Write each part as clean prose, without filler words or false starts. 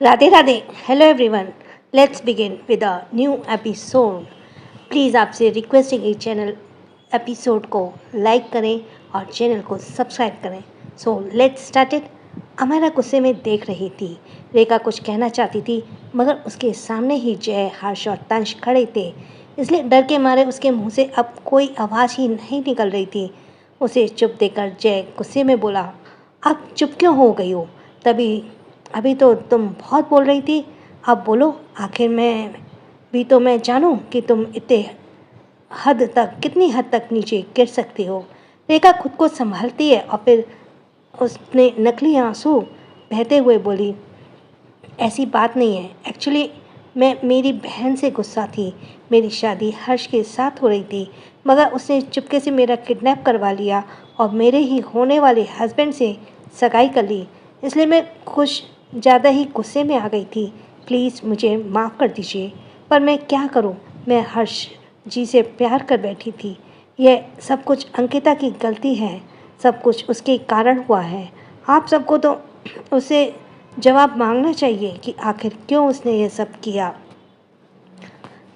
Radhe Radhe. Hello everyone. Let's begin with a new episode. Please आपसे requesting इस channel episode को like करें और चैनल को सब्सक्राइब करें। So let's start it. अमारा गुस्से में देख रही थी। रेखा कुछ कहना चाहती थी मगर उसके सामने ही जय, हर्ष और तंश खड़े थे, इसलिए डर के मारे उसके मुंह से अब कोई आवाज़ ही नहीं निकल रही थी। उसे चुप देखकर जय गुस्से में बोला, अब चुप क्यों हो गई हो? तभी अभी तो तुम बहुत बोल रही थी, अब बोलो। आखिर मैं जानूं कि तुम इतने कितनी हद तक नीचे गिर सकती हो। रेखा खुद को संभालती है और फिर उसने नकली आंसू बहते हुए बोली, ऐसी बात नहीं है। एक्चुअली मैं मेरी बहन से गुस्सा थी। मेरी शादी हर्ष के साथ हो रही थी मगर उसने चुपके से मेरा किडनैप करवा लिया और मेरे ही होने वाले हस्बैंड से सगाई कर ली, इसलिए मैं कुछ ज़्यादा ही गुस्से में आ गई थी। प्लीज़ मुझे माफ़ कर दीजिए। पर मैं क्या करूं? मैं हर्ष जी से प्यार कर बैठी थी। यह सब कुछ अंकिता की गलती है। सब कुछ उसके कारण हुआ है। आप सबको तो उसे जवाब मांगना चाहिए कि आखिर क्यों उसने यह सब किया।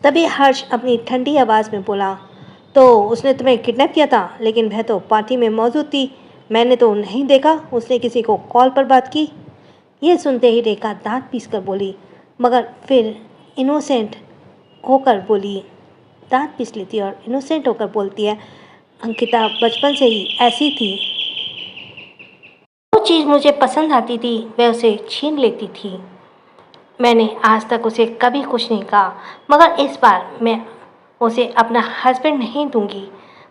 तभी हर्ष अपनी ठंडी आवाज़ में बोला, तो उसने तुम्हें किडनैप किया था, लेकिन वह तो पार्टी में मौजूद थी। मैंने तो नहीं देखा उसने किसी को कॉल पर बात की। यह सुनते ही रेखा दांत पीसकर बोली, मगर फिर इनोसेंट होकर बोली दांत पीस लेती है और इनोसेंट होकर बोलती है, अंकिता बचपन से ही ऐसी थी। जो चीज़ मुझे पसंद आती थी वह उसे छीन लेती थी। मैंने आज तक उसे कभी कुछ नहीं कहा, मगर इस बार मैं उसे अपना हस्बैंड नहीं दूंगी।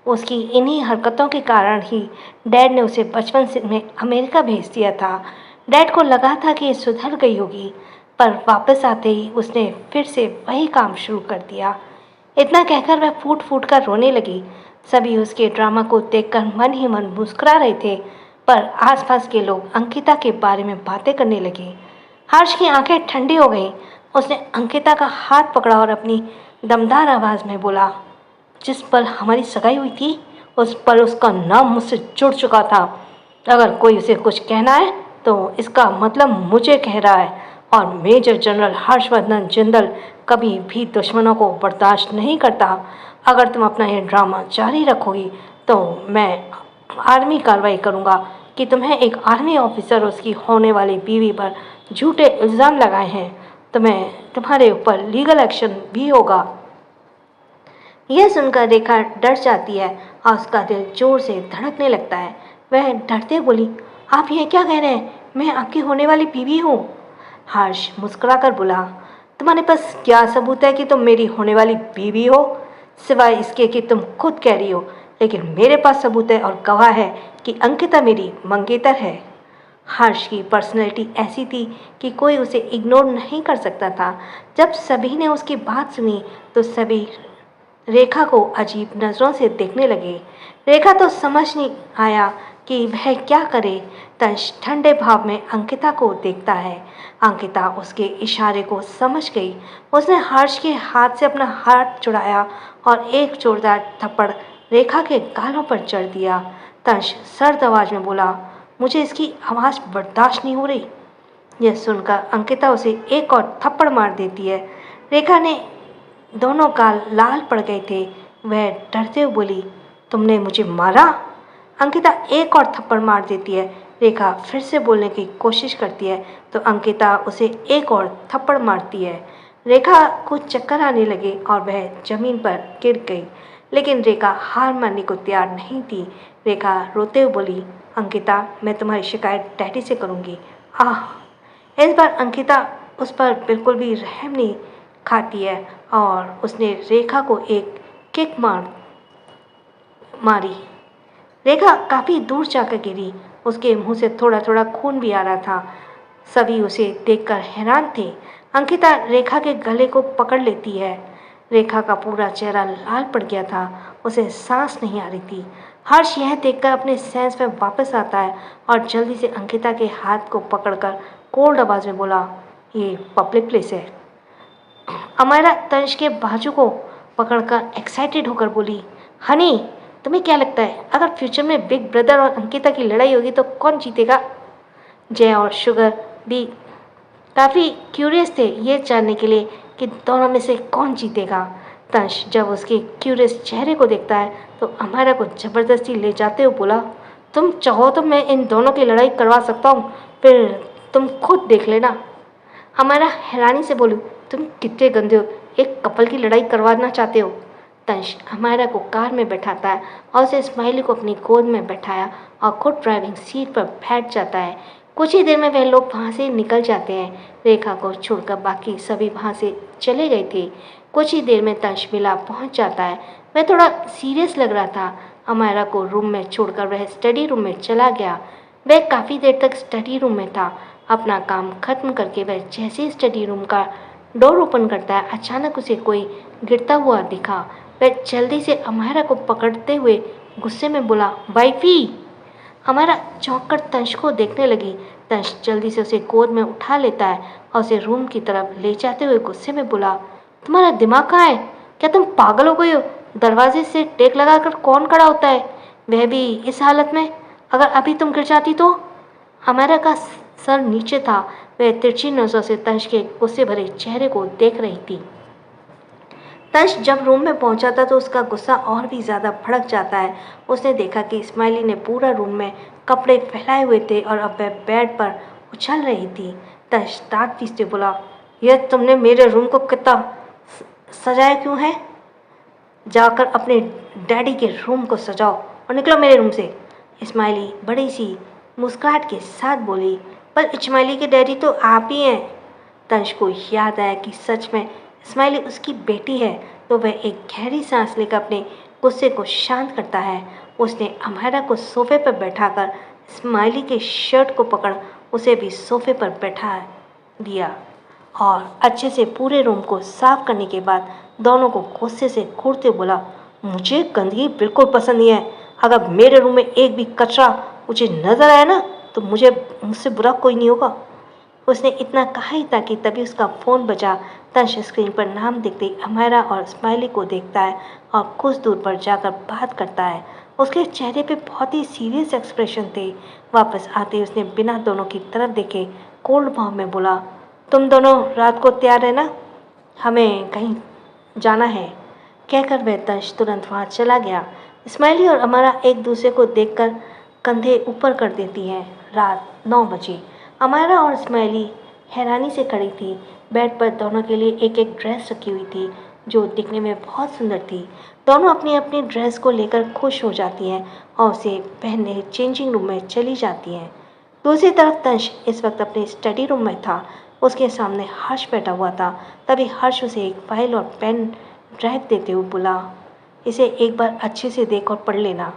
उसकी इन्हीं हरकतों के कारण ही डैड ने उसे बचपन से में अमेरिका भेज दिया था। डैड को लगा था कि सुधर गई होगी, पर वापस आते ही उसने फिर से वही काम शुरू कर दिया। इतना कहकर वह फूट फूट कर रोने लगी। सभी उसके ड्रामा को देखकर मन ही मन मुस्कुरा रहे थे, पर आसपास के लोग अंकिता के बारे में बातें करने लगे। हर्ष की आंखें ठंडी हो गईं। उसने अंकिता का हाथ पकड़ा और अपनी दमदार आवाज में बोला, जिस पल हमारी सगाई हुई थी उस पल उसका नाम मुझसे जुड़ चुका था। अगर कोई उसे कुछ कहना है तो इसका मतलब मुझे कह रहा है। और मेजर जनरल हर्षवर्धन जिंदल कभी भी दुश्मनों को बर्दाश्त नहीं करता। अगर तुम अपना ये ड्रामा जारी रखोगी तो मैं आर्मी कार्रवाई करूंगा कि तुम्हें एक आर्मी ऑफिसर उसकी होने वाली बीवी पर झूठे इल्ज़ाम लगाए हैं। तुम्हारे ऊपर लीगल एक्शन भी होगा। यह सुनकर रेखा डर जाती है और उसका दिल जोर से धड़कने लगता है। वह डरते बोली, आप यह क्या कह रहे हैं? मैं आपकी होने वाली बीवी हूँ। हर्ष मुस्कुराकर बोला, तुम्हारे पास क्या सबूत है कि तुम मेरी होने वाली बीवी हो, सिवाय इसके कि तुम खुद कह रही हो? लेकिन मेरे पास सबूत है और गवाह है कि अंकिता मेरी मंगेतर है। हर्ष की पर्सनैलिटी ऐसी थी कि कोई उसे इग्नोर नहीं कर सकता था। जब सभी ने उसकी बात सुनी तो सभी रेखा को अजीब नज़रों से देखने लगे। रेखा तो समझ नहीं आया कि वह क्या करे। तंश ठंडे भाव में अंकिता को देखता है। अंकिता उसके इशारे को समझ गई। उसने हर्ष के हाथ से अपना हाथ छुड़ाया और एक जोरदार थप्पड़ रेखा के गालों पर जड़ दिया। तंश सर्द आवाज में बोला, मुझे इसकी आवाज़ बर्दाश्त नहीं हो रही। यह सुनकर अंकिता उसे एक और थप्पड़ मार देती है। रेखा ने दोनों गाल लाल पड़ गए थे। वह डरते हुए बोली, तुमने मुझे मारा? अंकिता एक और थप्पड़ मार देती है। रेखा फिर से बोलने की कोशिश करती है तो अंकिता उसे एक और थप्पड़ मारती है। रेखा को चक्कर आने लगे और वह जमीन पर गिर गई, लेकिन रेखा हार मानने को तैयार नहीं थी। रेखा रोते हुए बोली, अंकिता मैं तुम्हारी शिकायत डैडी से करूँगी। आह! इस बार अंकिता उस पर बिल्कुल भी रहम नहीं खाती है और उसने रेखा को एक किक मारी। रेखा काफ़ी दूर जाकर गिरी। उसके मुंह से थोड़ा थोड़ा खून भी आ रहा था। सभी उसे देखकर हैरान थे। अंकिता रेखा के गले को पकड़ लेती है। रेखा का पूरा चेहरा लाल पड़ गया था। उसे सांस नहीं आ रही थी। हर्ष यह देखकर अपने सेंस में वापस आता है और जल्दी से अंकिता के हाथ को पकड़कर कोल्ड आवाज में बोला, ये पब्लिक प्लेस है। अमायरा तंश के बाजू को पकड़कर एक्साइटेड होकर बोली, हनी तुम्हें क्या लगता है अगर फ्यूचर में बिग ब्रदर और अंकिता की लड़ाई होगी तो कौन जीतेगा? जय और शुगर भी काफ़ी क्यूरियस थे ये जानने के लिए कि दोनों में से कौन जीतेगा। तंश जब उसके क्यूरियस चेहरे को देखता है तो अमायरा को ज़बरदस्ती ले जाते हुए बोला, तुम चाहो तो मैं इन दोनों की लड़ाई करवा सकता हूँ, फिर तुम खुद देख लेना। अमायरा हैरानी से बोली, तुम कितने गंदे हो, एक कपल की लड़ाई करवाना चाहते हो। तंश अमायरा को कार में बैठाता है और उसे स्माइली को अपनी गोद में बैठाया और खुद ड्राइविंग सीट पर बैठ जाता है। कुछ ही देर में वह लोग वहाँ से निकल जाते हैं। रेखा को छोड़कर बाकी सभी वहाँ से चले गए थे। कुछ ही देर में तंश विला पहुँच जाता है। वह थोड़ा सीरियस लग रहा था। अमायरा को रूम में छोड़कर वह स्टडी रूम में चला गया। वह काफ़ी देर तक स्टडी रूम में था। अपना काम खत्म करके वह जैसे ही स्टडी रूम का डोर ओपन करता है, अचानक उसे कोई गिरता हुआ दिखा। वह जल्दी से अमायरा को पकड़ते हुए गुस्से में बोला, वाइफी। अमायरा चौंक कर तंश को देखने लगी। तंश जल्दी से उसे गोद में उठा लेता है और उसे रूम की तरफ ले जाते हुए गुस्से में बोला, तुम्हारा दिमाग कहाँ है? क्या तुम पागल हो गई हो? दरवाजे से टेक लगाकर कौन खड़ा होता है, वह भी इस हालत में? अगर अभी तुम गिर जाती तो? अमायरा का सर नीचे था। वह तिरछी नजरों से तंश के गुस्से भरे चेहरे को देख रही थी। तंश जब रूम में पहुंचा था तो उसका गुस्सा और भी ज़्यादा भड़क जाता है। उसने देखा कि स्माइली ने पूरा रूम में कपड़े फैलाए हुए थे और अब वह बेड पर उछल रही थी। तंश दांत पीसते बोला, यह तुमने मेरे रूम को कितना सजाया क्यों है? जाकर अपने डैडी के रूम को सजाओ और निकलो मेरे रूम से। स्माइली बड़ी सी मुस्कुराहट के साथ बोली, पर स्माइली के डैडी तो आप ही हैं। तंश को याद आया कि सच में स्माइली उसकी बेटी है, तो वह एक गहरी सांस लेकर अपने गुस्से को शांत करता है। उसने अमायरा को सोफे पर बैठाकर स्माइली के शर्ट को पकड़ उसे भी सोफे पर बैठा दिया और अच्छे से पूरे रूम को साफ करने के बाद दोनों को गुस्से से घूरते बोला, मुझे गंदगी बिल्कुल पसंद नहीं है। अगर मेरे रूम में एक भी कचरा मुझे नजर आया ना तो मुझसे बुरा कोई नहीं होगा। उसने इतना कहा ही था कि तभी उसका फ़ोन बजा। तंश स्क्रीन पर नाम देखते ही अमायरा और स्माइली को देखता है और कुछ दूर पर जाकर बात करता है। उसके चेहरे पे बहुत ही सीरियस एक्सप्रेशन थे। वापस आते ही उसने बिना दोनों की तरफ देखे कोल्ड भाव में बोला, तुम दोनों रात को तैयार है ना? हमें कहीं जाना है। कहकर वह तंश तुरंत वहाँ चला गया। स्माइली और अमायरा एक दूसरे को देखकर कंधे ऊपर कर देती हैं। रात 9 बजे अमायरा और स्माइली हैरानी से खड़ी थी। बेड पर दोनों के लिए एक एक ड्रेस रखी हुई थी जो दिखने में बहुत सुंदर थी। दोनों अपनी अपनी ड्रेस को लेकर खुश हो जाती हैं और उसे पहनने चेंजिंग रूम में चली जाती हैं। दूसरी तरफ तंश इस वक्त अपने स्टडी रूम में था। उसके सामने हर्ष बैठा हुआ था। तभी हर्ष उसे एक फाइल और पेन ड्राइव देते हुए बोला, इसे एक बार अच्छे से देख और पढ़ लेना।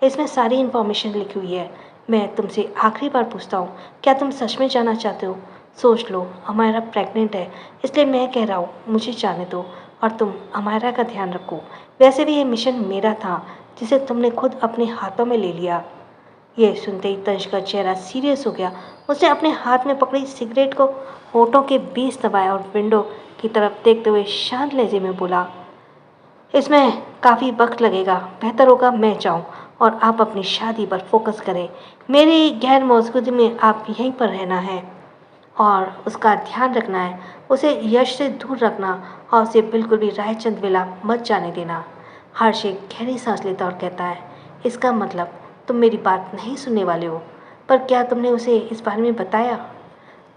इसमें सारी इन्फॉर्मेशन लिखी हुई है। मैं तुमसे आखिरी बार पूछता हूँ, क्या तुम सच में जाना चाहते हो? सोच लो, अमायरा प्रेग्नेंट है, इसलिए मैं कह रहा हूँ मुझे जाने दो और तुम अमायरा का ध्यान रखो। वैसे भी ये मिशन मेरा था जिसे तुमने खुद अपने हाथों में ले लिया। यह सुनते ही तंश का चेहरा सीरियस हो गया। उसने अपने हाथ में पकड़ी सिगरेट को होठों के बीच दबाया और विंडो की तरफ देखते हुए शांत लहजे में बोला, इसमें काफ़ी वक्त लगेगा, बेहतर होगा मैं जाऊं और आप अपनी शादी पर फोकस करें। मेरी गैर मौजूदगी में आप यहीं पर रहना है और उसका ध्यान रखना है। उसे यश से दूर रखना और उसे बिल्कुल भी रायचंद विला मत जाने देना। हर्ष एक गहरी सांस लेता और कहता है, इसका मतलब तुम मेरी बात नहीं सुनने वाले हो? पर क्या तुमने उसे इस बारे में बताया?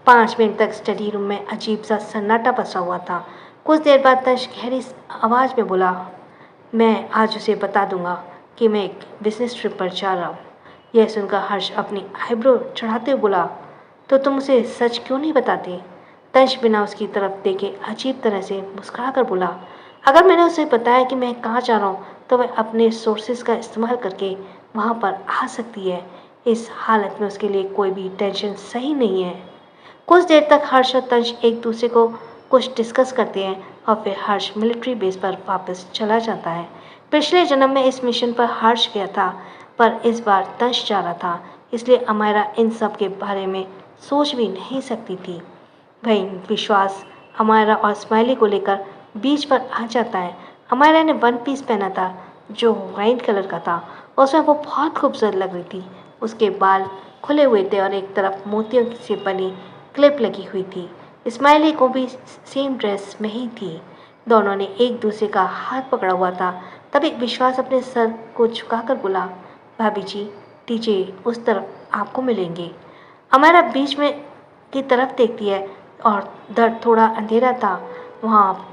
5 मिनट तक स्टडी रूम में अजीब सा सन्नाटा पसरा हुआ था। कुछ देर बाद तंश गहरी आवाज़ में बोला, मैं आज उसे बता दूंगा कि मैं एक बिजनेस ट्रिप पर जा रहा हूँ। यह सुनकर हर्ष अपनी आईब्रो चढ़ाते हुए बोला, तो तुम उसे सच क्यों नहीं बताते? तंश बिना उसकी तरफ देखे अजीब तरह से मुस्कुरा कर बोला, अगर मैंने उसे बताया कि मैं कहाँ जा रहा हूँ तो वह अपने सोर्सेज का इस्तेमाल करके वहाँ पर आ सकती है। इस हालत में उसके लिए कोई भी टेंशन सही नहीं है। कुछ देर तक हर्ष और तंश एक दूसरे को कुछ डिस्कस करते हैं और फिर हर्ष मिलिट्री बेस पर वापस चला जाता है। पिछले जन्म में इस मिशन पर हर्ष गया था, पर इस बार तंश जा रहा था, इसलिए अमायरा इन सब के बारे में सोच भी नहीं सकती थी। वही विश्वास अमायरा और स्माइली को लेकर बीच पर आ जाता है। अमायरा ने वन पीस पहना था जो वाइन कलर का था। उसमें वो बहुत खूबसूरत लग रही थी। उसके बाल खुले हुए थे और एक तरफ मोतियों से बनी क्लिप लगी हुई थी। स्माइली को भी सेम ड्रेस में ही थी। दोनों ने एक दूसरे का हाथ पकड़ा हुआ था। तभी विश्वास अपने सर को झुकाकर बोला, भाभी जी, डीजे उस तरफ आपको मिलेंगे। हमारा बीच में की तरफ देखती है और दर थोड़ा अंधेरा था वहाँ,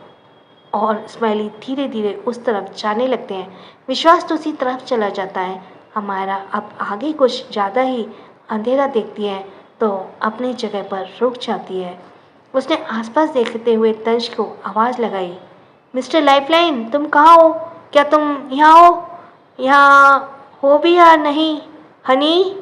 और स्माइली धीरे धीरे उस तरफ जाने लगते हैं। विश्वास तो उसी तरफ चला जाता है। हमारा अब आगे कुछ ज़्यादा ही अंधेरा देखती है तो अपनी जगह पर रुक जाती है। उसने आसपास देखते हुए तंज को आवाज़ लगाई, मिस्टर लाइफलाइन, तुम कहाँ हो? क्या तुम यहाँ हो? यहाँ हो भी या नहीं हनी?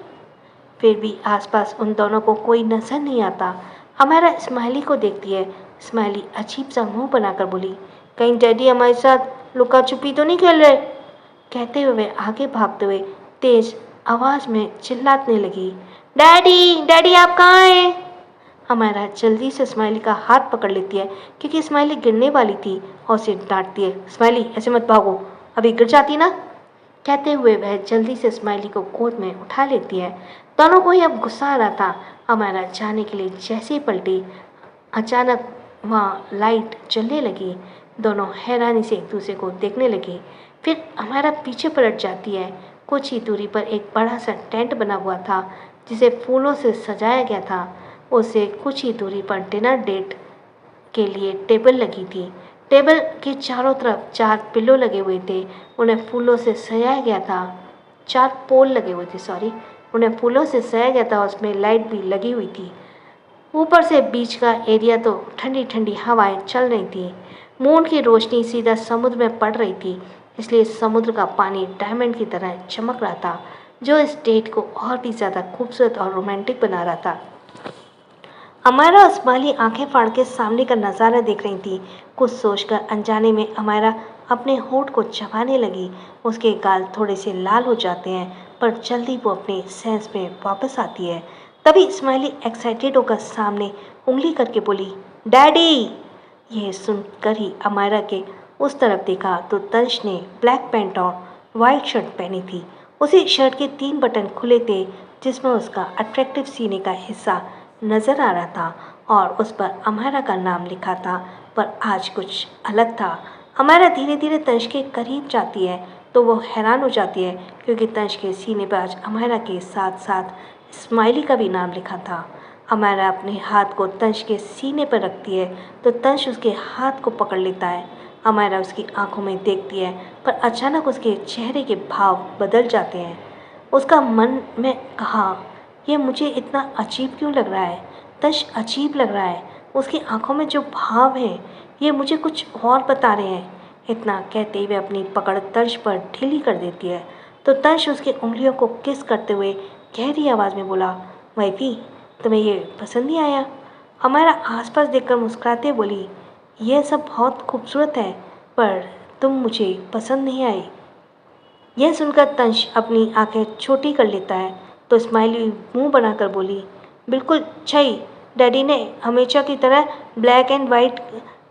फिर भी आसपास उन दोनों को कोई नजर नहीं आता। हमारा स्माइली को देखती है। स्माइली अजीब सा मुंह बनाकर बोली, कहीं डैडी हमारे साथ लुका छुपी तो नहीं खेल रहे? कहते हुए आगे भागते हुए तेज आवाज में चिल्लाने लगी, डैडी डैडी आप कहाँ हैं? हमारा जल्दी से स्माइली का हाथ पकड़ लेती है क्योंकि स्माइली गिरने वाली थी और उसे डांटती है, स्माइली ऐसे मत भागो, अभी गिर जाती ना। कहते हुए वह जल्दी से स्माइली को गोद में उठा लेती है। दोनों को ही अब गुस्सा आ रहा था। हमारा जाने के लिए जैसे ही पलटी, अचानक वहाँ लाइट जलने लगी। दोनों हैरानी से एक दूसरे को देखने लगे। फिर हमारा पीछे पलट जाती है। कुछ ही दूरी पर एक बड़ा सा टेंट बना हुआ था जिसे फूलों से सजाया गया था। उससे कुछ ही दूरी पर डिनर डेट के लिए टेबल लगी थी। टेबल के चारों तरफ 4 पिल्लो लगे हुए थे। उन्हें फूलों से सजाया गया था। 4 पोल लगे हुए थे, सॉरी। उन्हें फूलों से सजाया गया था। उसमें लाइट भी लगी हुई थी। ऊपर से बीच का एरिया तो ठंडी ठंडी हवाएं चल रही थी। मून की रोशनी सीधा समुद्र में पड़ रही थी, इसलिए समुद्र का पानी डायमंड की तरह चमक रहा था, जो इस डेट को और भी ज़्यादा खूबसूरत और रोमांटिक बना रहा था। अमायरा उस्माइली आंखें फाड़ के सामने का नज़ारा देख रही थी। कुछ सोचकर अनजाने में अमायरा अपने होंठ को चबाने लगी। उसके गाल थोड़े से लाल हो जाते हैं, पर जल्दी वो अपने सेंस में वापस आती है। तभी इस्माइली एक्साइटेड होकर सामने उंगली करके बोली, डैडी। यह सुनकर ही अमायरा के उस तरफ देखा तो तंश ने ब्लैक पैंट और वाइट शर्ट पहनी थी। उसी शर्ट के 3 बटन खुले थे जिसमें उसका अट्रैक्टिव सीने का हिस्सा नजर आ रहा था और उस पर अमायरा का नाम लिखा था, पर आज कुछ अलग था। अमायरा धीरे धीरे तंश के करीब जाती है तो वो हैरान हो जाती है क्योंकि तंश के सीने पर आज अमायरा के साथ साथ स्माइली का भी नाम लिखा था। अमायरा अपने हाथ को तंश के सीने पर रखती है तो तंश उसके हाथ को पकड़ लेता है। अमायरा उसकी आंखों में देखती है, पर अचानक उसके चेहरे के भाव बदल जाते हैं। उसका मन में कहा, यह मुझे इतना अजीब क्यों लग रहा है? तंश अजीब लग रहा है। उसकी आंखों में जो भाव है ये मुझे कुछ और बता रहे हैं। इतना कहते हुए अपनी पकड़ तंश पर ढीली कर देती है तो तंश उसकी उंगलियों को किस करते हुए गहरी आवाज़ में बोला, वाइफी, तुम्हें ये पसंद नहीं आया? हमारा आसपास देखकर मुस्कुराते बोली, यह सब बहुत खूबसूरत है, पर तुम मुझे पसंद नहीं आई। यह सुनकर तंश अपनी आंखें छोटी कर लेता है तो स्माइली मुंह बनाकर बोली, बिल्कुल सही, डैडी ने हमेशा की तरह ब्लैक एंड वाइट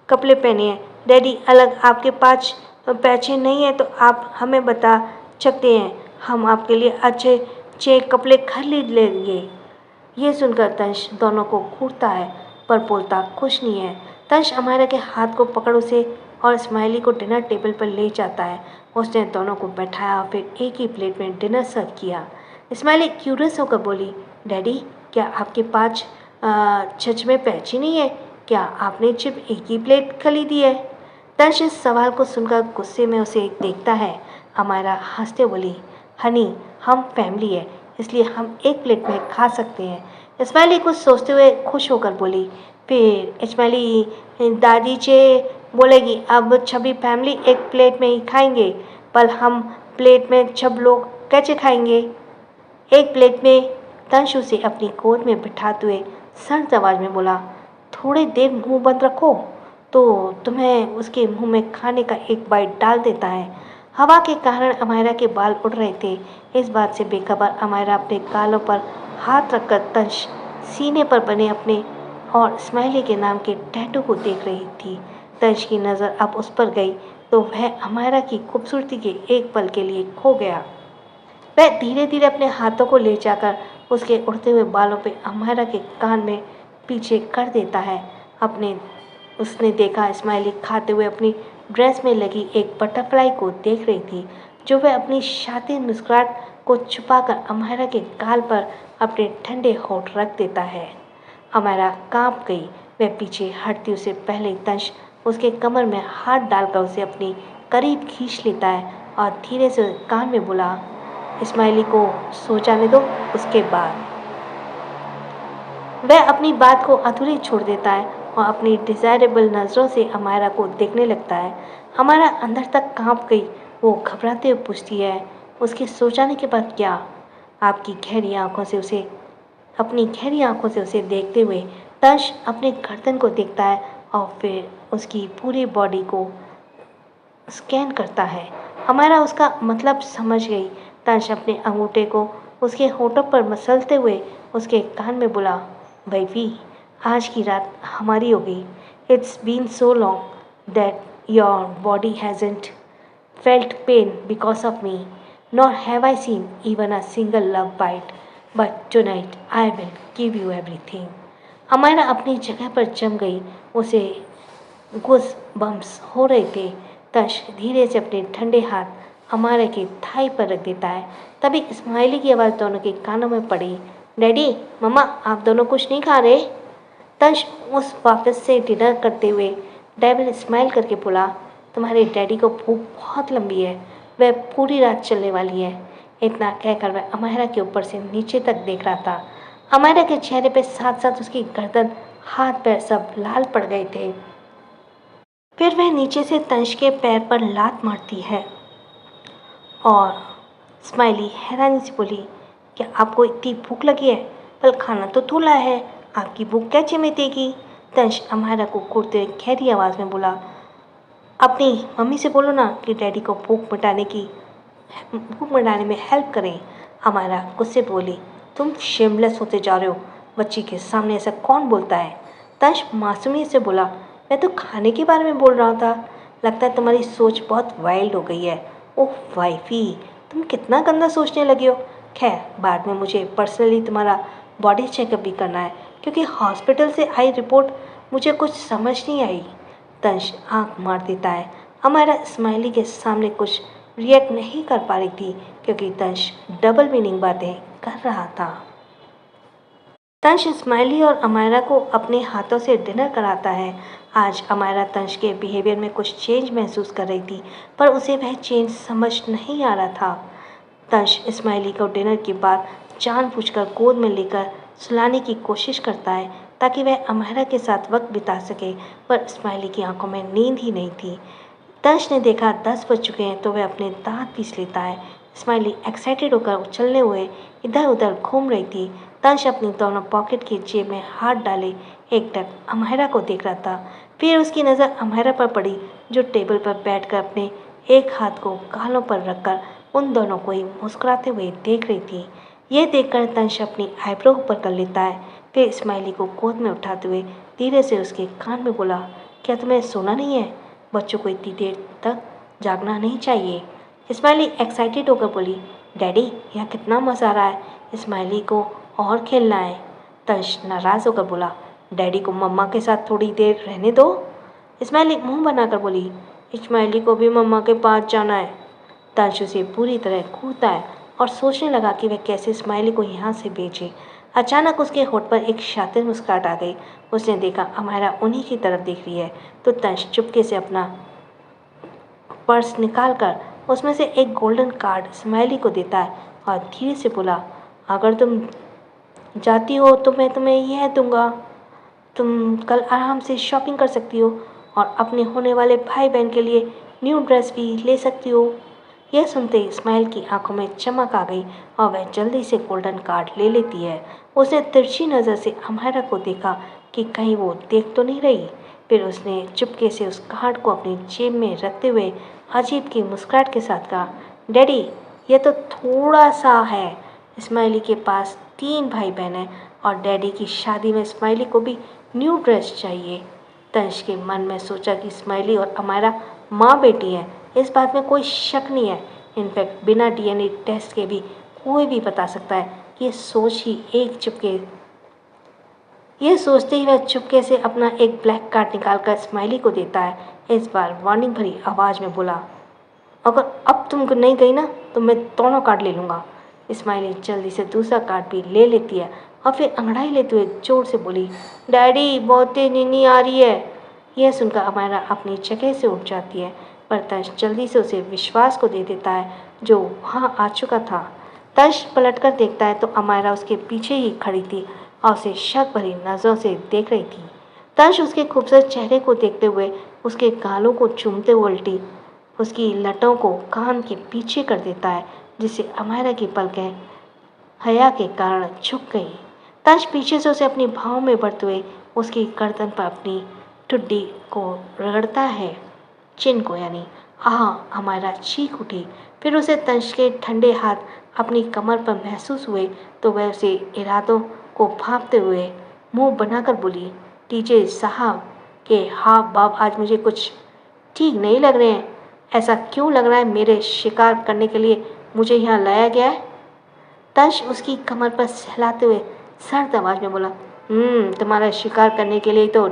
कपड़े पहने हैं। डैडी, अलग आपके पास पैसे नहीं है तो आप हमें बता सकते हैं, हम आपके लिए अच्छे कपड़े खरीद लेंगे। ये सुनकर तंश दोनों को घूरता है पर बोलता कुछ नहीं है। तंश अमायरा के हाथ को पकड़ उसे और स्माइली को डिनर टेबल पर ले जाता है। उसने दोनों को बैठाया, फिर एक ही प्लेट में डिनर सर्व किया। स्माइली क्यूरियस होकर बोली, डैडी, क्या आपके पास सच में पैसे नहीं है? क्या आपने सिर्फ एक ही प्लेट खरीदी है? तंश इस सवाल को सुनकर गुस्से में उसे देखता है। अमायरा हंसते बोली, हनी, हम फैमिली है, इसलिए हम एक प्लेट में खा सकते हैं। स्माइली कुछ सोचते हुए खुश होकर बोली। फिर स्माइली दादी से बोलेगी, अब सभी फैमिली एक प्लेट में ही खाएंगे, पर हम प्लेट में सब लोग कैसे खाएंगे? एक प्लेट में। तंश उसे अपनी गोद में बिठाते हुए सर्द आवाज में बोला, थोड़ी देर मुंह बंद रखो तो तुम्हें उसके मुंह में खाने का एक बाइट डाल देता है। हवा के कारण अमायरा के बाल उड़ रहे थे। इस बात से बेखबर अमायरा अपने गालों पर हाथ रखकर तंश सीने पर बने अपने और स्माइली के नाम के टैटू को देख रही थी। तंश की नज़र अब उस पर गई तो वह अमायरा की खूबसूरती के एक पल के लिए खो गया। वह धीरे धीरे अपने हाथों को ले जाकर उसके उड़ते हुए बालों पे अमायरा के कान में पीछे कर देता है। अपने उसने देखा स्माइली खाते हुए अपनी ड्रेस में लगी एक बटरफ्लाई को देख रही थी, जो वह अपनी शातिर मुस्कुराहट को छुपाकर अमायरा के गाल पर अपने ठंडे होंठ रख देता है। अमायरा कांप गई। वह पीछे हटती उससे पहले तंश उसके कमर में हाथ डालकर उसे अपनी करीब खींच लेता है और धीरे से कान में बोला, स्माइली को सो जाने दो। उसके बाद वह अपनी बात को अधूरी छोड़ देता है और अपनी डिजायरेबल नज़रों से अमायरा को देखने लगता है। हमारा अंदर तक कांप गई। वो घबराते हुए पूछती है, उसके सो जाने के बाद क्या? आपकी गहरी आंखों से उसे अपनी गहरी आंखों से उसे देखते हुए तंश अपने गर्दन को देखता है और फिर उसकी पूरी बॉडी को स्कैन करता है। हमारा उसका मतलब समझ गई। तंश अपने अंगूठे को उसके होठों पर मसलते हुए उसके कान में बोला, बैबी, आज की रात हमारी हो गई। It's been so long that your body hasn't felt pain because of me, nor have I seen even a single love bite, but tonight I will give you everything. हमारा अपनी जगह पर जम गई। उसे गुस बम्स हो रहे थे। तश धीरे से अपने ठंडे हाथ हमारे के थाई पर रख देता है। तभी स्माइली की आवाज़ दोनों के कानों में पड़ी, डैडी, मम्मा, आप दोनों कुछ नहीं खा रहे? तश उस वापस से डिनर करते हुए डेविल स्माइल करके बोला, तुम्हारे डैडी को भूख बहुत लंबी है, वह पूरी रात चलने वाली है। इतना कहकर वह अमायरा के ऊपर से नीचे तक देख रहा था। अमायरा के चेहरे पे साथ साथ उसकी गर्दन, हाथ पैर सब लाल पड़ गए थे। फिर वह नीचे से तंश के पैर पर लात मारती है और स्माइली हैरानी से बोली, क्या आपको इतनी भूख लगी है? कल खाना तो धुला है, आपकी भूख कैसे मिटेगी? तंश अमायरा को घूरते हुए गहरी आवाज़ में बोला, अपनी मम्मी से बोलो ना कि डैडी को भूख मिटाने में हेल्प करें। अमायरा गुस्से बोली, तुम शेमलेस होते जा रहे हो। बच्ची के सामने ऐसा कौन बोलता है? तंश मासूमियत से बोला, मैं तो खाने के बारे में बोल रहा था। लगता है तुम्हारी सोच बहुत वाइल्ड हो गई है। ओह वाइफी, तुम कितना गंदा सोचने लगे हो। खैर, बाद में मुझे पर्सनली तुम्हारा बॉडी चेकअप भी करना है, क्योंकि हॉस्पिटल से आई रिपोर्ट मुझे कुछ समझ नहीं आई। तंश आंख मार देता है। हमारा स्माइली के सामने कुछ रिएक्ट नहीं कर पा रही थी, क्योंकि तंश डबल मीनिंग बातें कर रहा था। तंश स्माइली और अमायरा को अपने हाथों से डिनर कराता है। आज अमायरा तंश के बिहेवियर में कुछ चेंज महसूस कर रही थी, पर उसे वह चेंज समझ नहीं आ रहा था। तंश स्माइली को डिनर के बाद जानबूझकर गोद में लेकर सुलाने की कोशिश करता है, ताकि वह अमायरा के साथ वक्त बिता सके, पर स्माइली की आंखों में नींद ही नहीं थी। तंश ने देखा 10 बज चुके हैं तो वह अपने दांत पीस लेता है। स्माइली एक्साइटेड होकर उछलने हुए इधर उधर घूम रही थी। तंश अपनी दोनों पॉकेट की जेब में हाथ डाले एकटक अमायरा को देख रहा था। फिर उसकी नज़र अमायरा पर पड़ी, जो टेबल पर बैठकर अपने एक हाथ को गालों पर रखकर उन दोनों को ही मुस्कुराते हुए देख रही थी। यह देखकर तंश अपनी आईब्रो ऊपर कर लेता है। फिर स्माइली को गोद में उठाते हुए धीरे से उसके कान में बोला, क्या तुम्हें सोना नहीं है? बच्चों को इतनी देर तक जागना नहीं चाहिए। स्माइली एक्साइटेड होकर बोली, डैडी, यहाँ कितना मज़ा आ रहा है। स्माइली को और खेलना है। तंश नाराज़ होकर बोला, डैडी को मम्मा के साथ थोड़ी देर रहने दो। स्माइली मुंह बनाकर बोली, स्माइली को भी मम्मा के पास जाना है। तंश उसे पूरी तरह घूरता है और सोचने लगा कि वह कैसे स्माइली को यहाँ से भेजे। अचानक उसके होठ पर एक शातिर मुस्कुराहट आ गई। उसने देखा अमायरा उन्हीं की तरफ देख रही है, तो तंश चुपके से अपना पर्स निकालकर उसमें से एक गोल्डन कार्ड स्माइली को देता है और धीरे से बोला, अगर तुम जाती हो तो मैं तुम्हें यह दूंगा। तुम कल आराम से शॉपिंग कर सकती हो और अपने होने वाले भाई बहन के लिए न्यू ड्रेस भी ले सकती हो। यह सुनते ही स्माइल की आंखों में चमक आ गई और वह जल्दी से गोल्डन कार्ड ले लेती है। उसने तिरछी नज़र से अमायरा को देखा कि कहीं वो देख तो नहीं रही। फिर उसने चुपके से उस कार्ड को अपनी जेब में रखते हुए अजीब की मुस्कुराहट के साथ कहा, डैडी, यह तो थोड़ा सा है। स्माइली के पास 3 भाई बहन हैं और डैडी की शादी में स्माइली को भी न्यू ड्रेस चाहिए। तंश के मन में सोचा कि स्माइली और अमायरा माँ बेटी हैं, इस बात में कोई शक नहीं है। इनफैक्ट बिना डीएनए टेस्ट के भी कोई भी बता सकता है कि ये सोच ही एक चुपके यह सोचते ही वह चुपके से अपना एक ब्लैक कार्ड निकालकर स्माइली को देता है। इस बार वार्निंग भरी आवाज़ में बोला, अगर अब तुम नहीं गई ना तो मैं दोनों कार्ड ले लूँगा। स्माइली जल्दी से दूसरा कार्ड भी ले लेती है और फिर अंगड़ाई लेते हुए जोर से बोली, डैडी बहुत तेज नींद आ रही है। यह सुनकर अमायरा अपनी जगह से उठ जाती है, पर तंश जल्दी से उसे विश्वास को दे देता है जो वहाँ आ चुका था। तंश पलटकर देखता है तो अमायरा उसके पीछे ही खड़ी थी और उसे शक भरी नज़रों से देख रही थी। तंश उसके खूबसूरत चेहरे को देखते हुए उसके गालों को चूमते हुए उल्टी उसकी लटों को कान के पीछे कर देता है, जिससे अमायरा की पलकें हया के कारण झुक गई। तंश पीछे से उसे अपनी भाव में बढ़ते हुए उसकी गर्दन पर अपनी ठुड्डी को रगड़ता है, चिन को यानी। अमायरा चीख उठी। फिर उसे तंश के ठंडे हाथ अपनी कमर पर महसूस हुए तो वह उसे इरादों को भांपते हुए मुंह बनाकर बोली, टीजे साहब के हाव भाव आज मुझे कुछ ठीक नहीं लग रहे हैं। ऐसा क्यों लग रहा है मेरे शिकार करने के लिए मुझे यहाँ लाया गया है? तंश उसकी कमर पर सहलाते हुए सर्द आवाज में बोला, तुम्हारा शिकार करने के लिए तो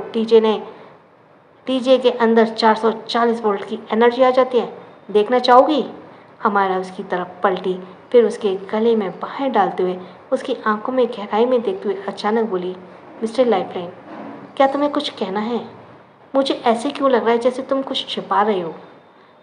टीजे के अंदर 440 वोल्ट की एनर्जी आ जाती है। देखना चाहोगी? हमारा उसकी तरफ पलटी, फिर उसके गले में बाहें डालते हुए उसकी आंखों में गहराई में देखते हुए अचानक बोली, मिस्टर लाइफलाइन, क्या तुम्हें कुछ कहना है? मुझे ऐसे क्यों लग रहा है जैसे तुम कुछ छिपा रहे हो?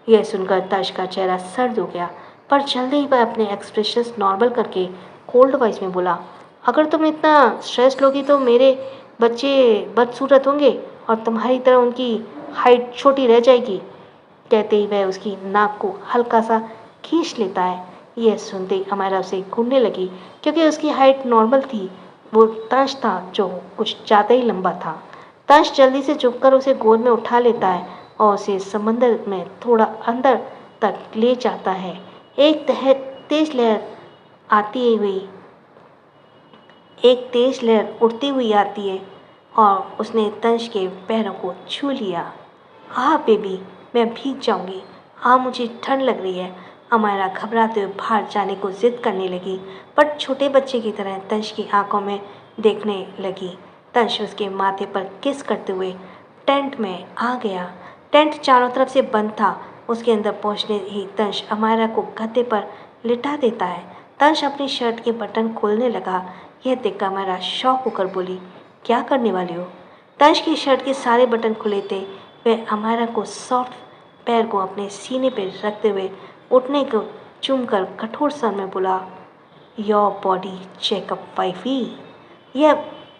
यह सुनकर तंश का चेहरा सर्द हो गया, पर जल्दी ही वह अपने एक्सप्रेशंस नॉर्मल करके कोल्ड वॉइस में बोला, अगर तुम इतना स्ट्रेस लोगी तो मेरे बच्चे बदसूरत होंगे और तुम्हारी तरह उनकी हाइट छोटी रह जाएगी। कहते ही वह उसकी नाक को हल्का सा खींच लेता है। यह सुनते ही अमायरा उसे घूरने लगी, क्योंकि उसकी हाइट नॉर्मल थी। वो तंश था जो कुछ ज़्यादा ही लंबा था। तंश जल्दी से झुककर उसे गोद में उठा लेता है और उसे समंदर में थोड़ा अंदर तक ले जाता है। एक तेज लहर आती हुई एक तेज लहर उड़ती हुई आती है और उसने तंश के पैरों को छू लिया। बेबी, मैं भीग जाऊंगी। मुझे ठंड लग रही है। अमायरा घबराते हुए बाहर जाने को जिद करने लगी, पर छोटे बच्चे की तरह तंश की आंखों में देखने लगी। तंश उसके माथे पर किस करते हुए टेंट में आ गया। टेंट चारों तरफ से बंद था। उसके अंदर पहुंचने ही तंश अमायरा को गद्दे पर लिटा देता है। तंश अपनी शर्ट के बटन खोलने लगा। यह देखकर अमायरा शॉक होकर बोली, क्या करने वाली हो? तंश की शर्ट के सारे बटन खुले थे। वह अमायरा को सॉफ्ट पैर को अपने सीने पर रखते हुए उठने को चूमकर कठोर स्वर में बोला, योर बॉडी चेकअप वाइफी।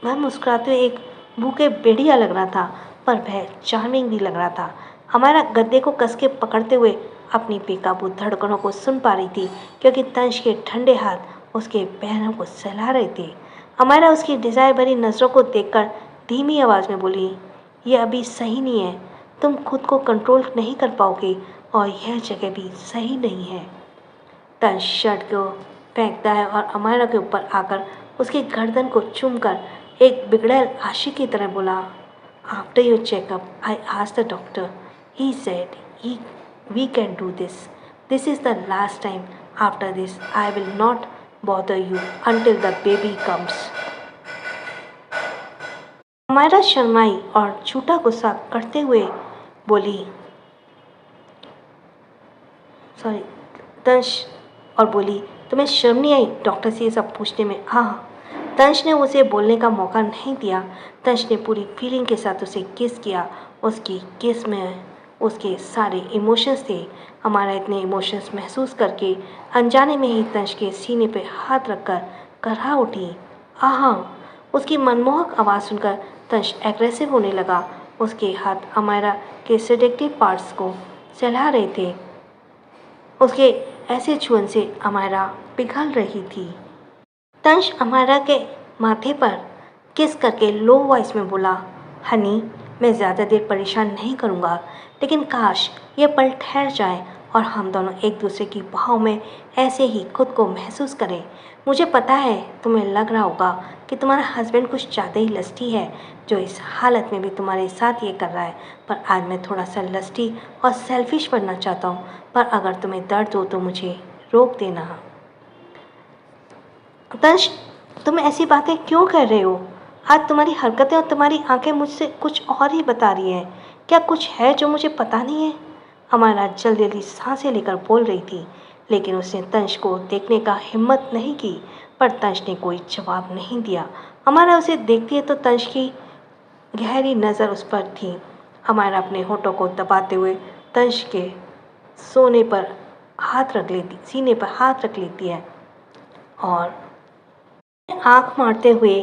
वह मुस्कुराते हुए एक भूखे भेड़िया लग रहा था, पर वह चार्मिंग भी लग रहा था। हमारा गद्दे को कस के पकड़ते हुए अपनी बेकाबू धड़कनों को सुन पा रही थी, क्योंकि तंश के ठंडे हाथ उसके पैरों को सहला रहे थे। हमारा उसकी डिज़ायर भरी नज़रों को देखकर धीमी आवाज़ में बोली, यह अभी सही नहीं है। तुम खुद को कंट्रोल नहीं कर पाओगे और यह जगह भी सही नहीं है। तंश शर्ट को फेंकता है और अमायरा के ऊपर आकर उसकी गर्दन को चूमकर एक बिगड़ैल आशिक की तरह बोला, after your checkup I asked the doctor, he said we can do this. This is the last time. After this, I will not bother you until the baby comes. Amayra शर्माई और झूठा गुस्सा करते हुए बोली, तंश और बोली, तुम्हें शर्म नहीं आई डॉक्टर से ये सब पूछने में? तंश ने उसे बोलने का मौका नहीं दिया। तंश ने पूरी फीलिंग के साथ उसे किस किया। उसकी किस में उसके सारे इमोशंस थे। हमारा इतने इमोशंस महसूस करके अनजाने में ही तंश के सीने पे हाथ रखकर करहा उठी। उसकी मनमोहक आवाज़ सुनकर तंश एग्रेसिव होने लगा। उसके हाथ अमायरा के सेडेक्टिव पार्ट्स को सहला रहे थे। उसके ऐसे छुअन से अमायरा पिघल रही थी। तंश अमायरा के माथे पर किस करके लो वॉइस में बोला, हनी, मैं ज़्यादा देर परेशान नहीं करूँगा, लेकिन काश ये पल ठहर जाए और हम दोनों एक दूसरे की बाहों में ऐसे ही खुद को महसूस करें। मुझे पता है तुम्हें लग रहा होगा कि तुम्हारा हस्बैंड कुछ ज़्यादा ही लस्टी है, जो इस हालत में भी तुम्हारे साथ ये कर रहा है, पर आज मैं थोड़ा सा लस्टी और सेल्फिश बनना चाहता हूँ। पर अगर तुम्हें दर्द हो तो मुझे रोक देना। तंश, तुम ऐसी बातें क्यों कर रहे हो? आज तुम्हारी हरकतें और तुम्हारी आंखें मुझसे कुछ और ही बता रही हैं। क्या कुछ है जो मुझे पता नहीं है? अमारा जल्दी जल्दी सांसें लेकर बोल रही थी, लेकिन उसने तंश को देखने का हिम्मत नहीं की। पर तंश ने कोई जवाब नहीं दिया। अमारा उसे देखती है तो तंश की गहरी नज़र उस पर थी। अमारा अपने होठों को दबाते हुए तंश के सोने पर सीने पर हाथ रख लेती है और आंख मारते हुए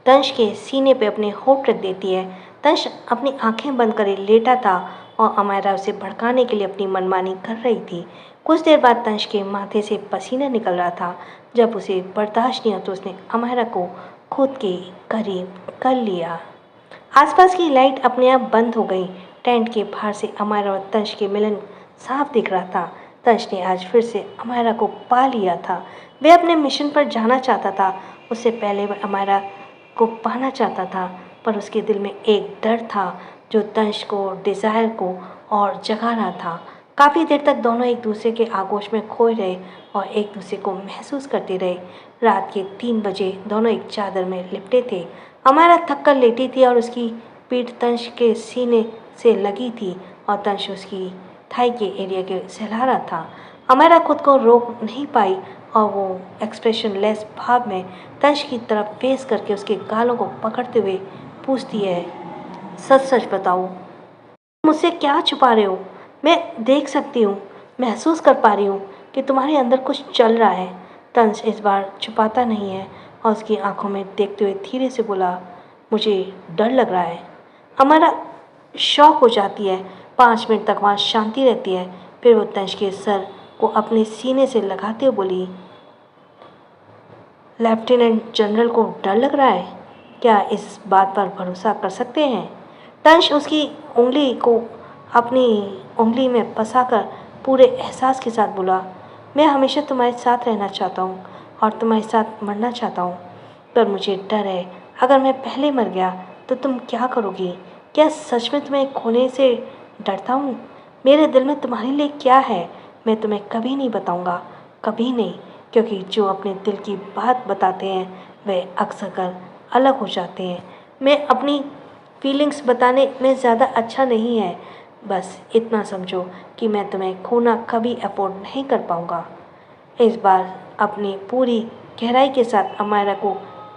तंश के सीने पे अपने होठ रख देती है। तंश अपनी आंखें बंद करे लेटा था और अमायरा उसे भड़काने के लिए अपनी मनमानी कर रही थी। कुछ देर बाद तंश के माथे से पसीना निकल रहा था। जब उसे बर्दाश्त नहीं हुआ तो उसने अमायरा को खुद के करीब कर लिया। आसपास की लाइट अपने आप बंद हो गई। टेंट के बाहर से अमायरा और तंश के मिलन साफ दिख रहा था। तंश ने आज फिर से अमायरा को पा लिया था। वह अपने मिशन पर जाना चाहता था। उससे पहले वह अमायरा को पाना चाहता था, पर उसके दिल में एक डर था जो तंश को, डिज़ायर को और जगा रहा था। काफ़ी देर तक दोनों एक दूसरे के आगोश में खोए रहे और एक दूसरे को महसूस करते रहे। रात के 3 बजे दोनों एक चादर में लिपटे थे। अमायरा थक कर लेटी थी और उसकी पीठ तंश के सीने से लगी थी और तंश उसकी थाई के एरिया के सहला रहा था। अमायरा खुद को रोक नहीं पाई और वो एक्सप्रेशन लेस भाव में तंश की तरफ फेस करके उसके गालों को पकड़ते हुए पूछती है, सच सच बताओ, मुझसे क्या छुपा रहे हो? मैं देख सकती हूँ, महसूस कर पा रही हूँ कि तुम्हारे अंदर कुछ चल रहा है। तंश इस बार छुपाता नहीं है और उसकी आंखों में देखते हुए धीरे से बोला, मुझे डर लग रहा है। हमारा शौक हो जाती है। 5 मिनट तक वहाँ शांति रहती है। फिर वो तंश के सर को अपने सीने से लगाते हुए बोली, लेफ्टिनेंट जनरल को डर लग रहा है? क्या इस बात पर भरोसा कर सकते हैं? तंश उसकी उंगली को अपनी उंगली में फंसाकर पूरे एहसास के साथ बोला, मैं हमेशा तुम्हारे साथ रहना चाहता हूँ और तुम्हारे साथ मरना चाहता हूँ, पर मुझे डर है अगर मैं पहले मर गया तो तुम क्या करोगी? क्या सच में तुम्हें खोने से डरता हूँ? मेरे दिल में तुम्हारे लिए क्या है मैं तुम्हें कभी नहीं बताऊँगा, कभी नहीं, क्योंकि जो अपने दिल की बात बताते हैं वे अक्सर कर अलग हो जाते हैं। मैं अपनी फीलिंग्स बताने में ज़्यादा अच्छा नहीं है, बस इतना समझो कि मैं तुम्हें खोना कभी अफोर्ड नहीं कर पाऊँगा। इस बार अपनी पूरी गहराई के साथ अमायरा को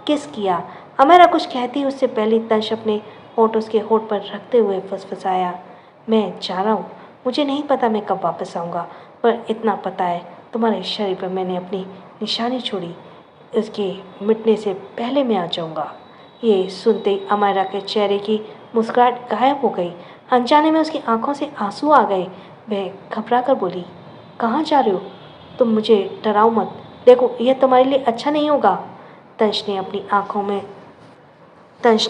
किस किया। अमायरा कुछ कहती उससे पहले तंश अपने होठ उसके होठ पर रखते हुए फुसफुसाया, मैं जा रहा हूँ, मुझे नहीं पता मैं कब वापस आऊँगा, पर इतना पता है तुम्हारे शरीर पर मैंने अपनी निशानी छोड़ी, उसके मिटने से पहले मैं आ जाऊँगा। ये सुनते ही अमायरा के चेहरे की मुस्कुराहट गायब हो गई। अनजाने में उसकी आंखों से आंसू आ गए। वह घबरा कर बोली, कहाँ जा रहे हो? तुम मुझे डराओ मत, देखो यह तुम्हारे लिए अच्छा नहीं होगा। तंश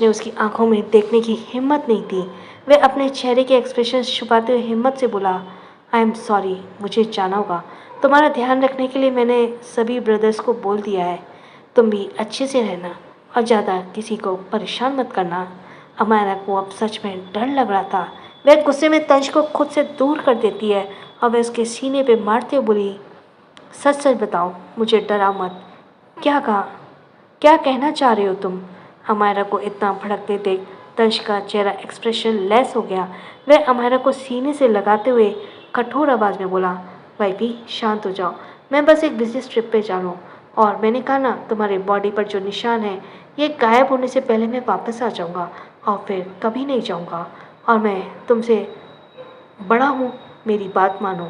ने उसकी आंखों में देखने की हिम्मत नहीं थी। वह अपने चेहरे के एक्सप्रेशन छुपाते हुए हिम्मत से बोला, आई एम सॉरी, मुझे जाना होगा। तुम्हारा ध्यान रखने के लिए मैंने सभी ब्रदर्स को बोल दिया है। तुम भी अच्छे से रहना और ज़्यादा किसी को परेशान मत करना। अमायरा को अब सच में डर लग रहा था। वह गुस्से में तंश को खुद से दूर कर देती है और वह उसके सीने पे मारते हुए बोली, सच सच बताओ, मुझे डराओ मत। क्या कहा? क्या कहना चाह रहे हो तुम? अमायरा को इतना भड़कते देख तंश का चेहरा एक्सप्रेशन लेस हो गया। वह अमायरा को सीने से लगाते हुए कठोर आवाज़ में बोला, वाइफी शांत हो जाओ, मैं बस एक बिजनेस ट्रिप पे जा रहा हूँ और मैंने कहा ना, तुम्हारे बॉडी पर जो निशान है ये गायब होने से पहले मैं वापस आ जाऊँगा और फिर कभी नहीं जाऊँगा। और मैं तुमसे बड़ा हूँ, मेरी बात मानो।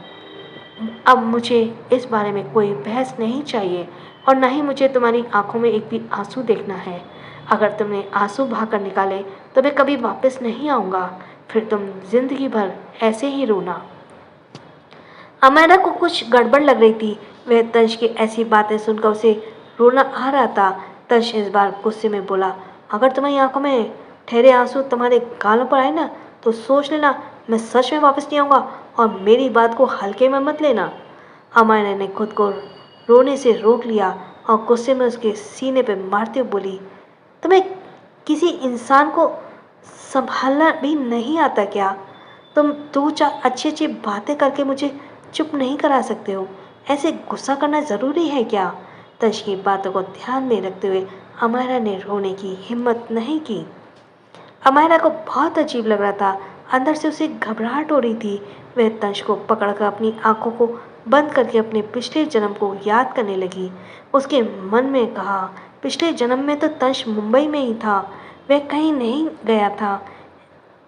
अब मुझे इस बारे में कोई बहस नहीं चाहिए और ना ही मुझे तुम्हारी आंखों में एक भी आंसू देखना है। अगर तुमने आंसू बहाकर निकाले तो मैं कभी वापस नहीं आऊँगा, फिर तुम जिंदगी भर ऐसे ही रोना। अमायरा को कुछ गड़बड़ लग रही थी। वह तंश की ऐसी बातें सुनकर उसे रोना आ रहा था। तंश इस बार गुस्से में बोला, अगर तुम्हारी आंखों में ठहरे आंसू तुम्हारे गालों पर आए ना तो सोच लेना मैं सच में वापस नहीं आऊँगा और मेरी बात को हल्के में मत लेना। अमायरा ने खुद को रोने से रोक लिया और गुस्से में उसके सीने पर मारते हुए बोली, तुम्हें किसी इंसान को संभालना भी नहीं आता क्या? तुम 2-4 अच्छी अच्छी बातें करके मुझे चुप नहीं करा सकते हो? ऐसे गुस्सा करना ज़रूरी है क्या? तंश की बातों को ध्यान में रखते हुए अमायरा ने रोने की हिम्मत नहीं की। अमायरा को बहुत अजीब लग रहा था। अंदर से उसे घबराहट हो रही थी। वह तंश को पकड़कर अपनी आंखों को बंद करके अपने पिछले जन्म को याद करने लगी। उसके मन में कहा, पिछले जन्म में तो तंश मुंबई में ही था, वह कहीं नहीं गया था,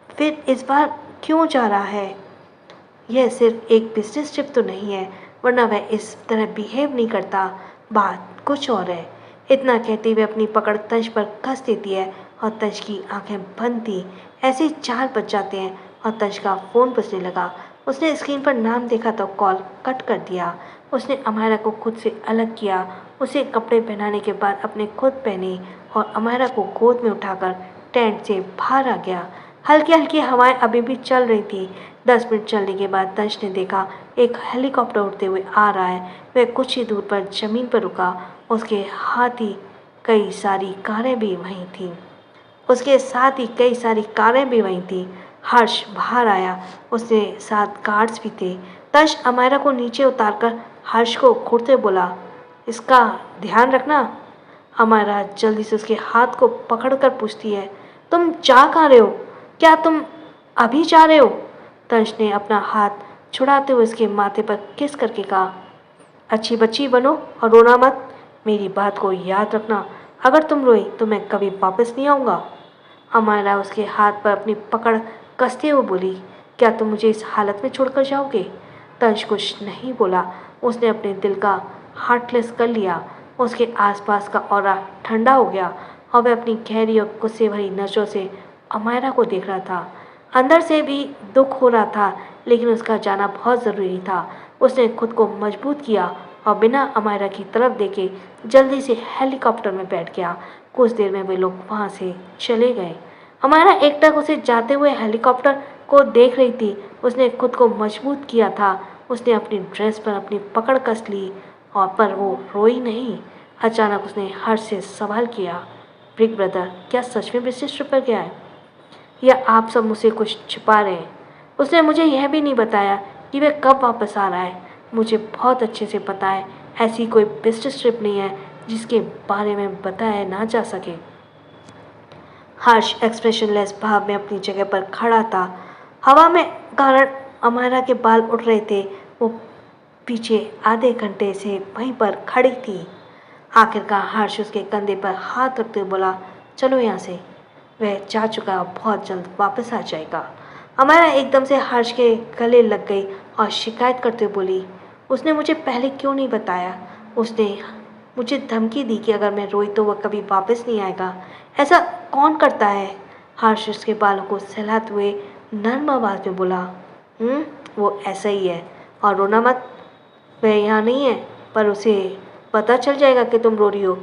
फिर इस बार क्यों जा रहा है? यह सिर्फ एक बिजनेस ट्रिप तो नहीं है, वरना वह इस तरह बिहेव नहीं करता। बात कुछ और है। इतना कहते हुए अपनी पकड़ तंश पर कस देती है और तंश की आंखें बंद थी। ऐसे 4 बज जाते हैं और तंश का फ़ोन बजने लगा। उसने स्क्रीन पर नाम देखा तो कॉल कट कर दिया। उसने अमायरा को खुद से अलग किया। उसे कपड़े पहनाने के बाद अपने खुद पहने और अमायरा को गोद में उठाकर टेंट से बाहर आ गया। हल्की हल्की हवाएं अभी भी चल रही थी। 10 मिनट चलने के बाद तंश ने देखा एक हेलीकॉप्टर उड़ते हुए आ रहा है। वह कुछ ही दूर पर जमीन पर रुका। उसके साथ ही कई सारी कारें भी वहीं थी। हर्ष बाहर आया। उसके साथ गार्ड्स भी थे। तंश अमायरा को नीचे उतारकर हर्ष को घूरते बोला, इसका ध्यान रखना। अमायरा जल्दी से उसके हाथ को पकड़कर पूछती है, तुम जा कहाँ रहे हो? क्या तुम अभी जा रहे हो? तंश ने अपना हाथ छुड़ाते हुए उसके माथे पर किस करके कहा, अच्छी बच्ची बनो और रोना मत। मेरी बात को याद रखना, अगर तुम रोई तो मैं कभी वापस नहीं आऊँगा। अमायरा उसके हाथ पर अपनी पकड़ कसते हुए बोली, क्या तुम मुझे इस हालत में छोड़कर जाओगे? तंश कुछ नहीं बोला। उसने अपने दिल का हार्टलेस कर लिया। उसके आसपास का ऑरा ठंडा हो गया और वह अपनी गहरी और गुस्से भरी नजरों से अमायरा को देख रहा था। अंदर से भी दुख हो रहा था, लेकिन उसका जाना बहुत ज़रूरी था। उसने खुद को मजबूत किया और बिना अमायरा की तरफ देखे जल्दी से हेलीकॉप्टर में बैठ गया। कुछ देर में वे लोग वहाँ से चले गए। अमायरा एकटक उसे जाते हुए हेलीकॉप्टर को देख रही थी। उसने खुद को मजबूत किया था। उसने अपनी ड्रेस पर अपनी पकड़ कस ली और पर वो रोई नहीं। अचानक उसने हर्ष से सवाल किया, बिग ब्रदर क्या सच में बिजनेस ट्रिप पर गया है, या आप सब मुझसे कुछ छिपा रहे हैं? उसने मुझे यह भी नहीं बताया कि वह कब वापस आ रहा है। मुझे बहुत अच्छे से पता है ऐसी कोई बिजनेस ट्रिप नहीं है जिसके बारे में बताया ना जा सके। हर्ष एक्सप्रेशनलेस भाव में अपनी जगह पर खड़ा था। हवा में कारण अमायरा के बाल उड़ रहे थे। वो पीछे आधे घंटे से वहीं पर खड़ी थी। आखिरकार हर्ष उसके कंधे पर हाथ रखते हुए बोला, चलो यहाँ से, वह जा चुका है, बहुत जल्द वापस आ जाएगा। अमायरा एकदम से हर्ष के गले लग गई और शिकायत करते हुए बोली, उसने मुझे पहले क्यों नहीं बताया? उसने मुझे धमकी दी कि अगर मैं रोई तो वह कभी वापस नहीं आएगा। ऐसा कौन करता है? हर्ष उसके बालों को सहलाते हुए नर्म आवाज़ में बोला, वो ऐसा ही है, और रोना मत। वह यहाँ नहीं है, पर उसे पता चल जाएगा कि तुम रो रही हो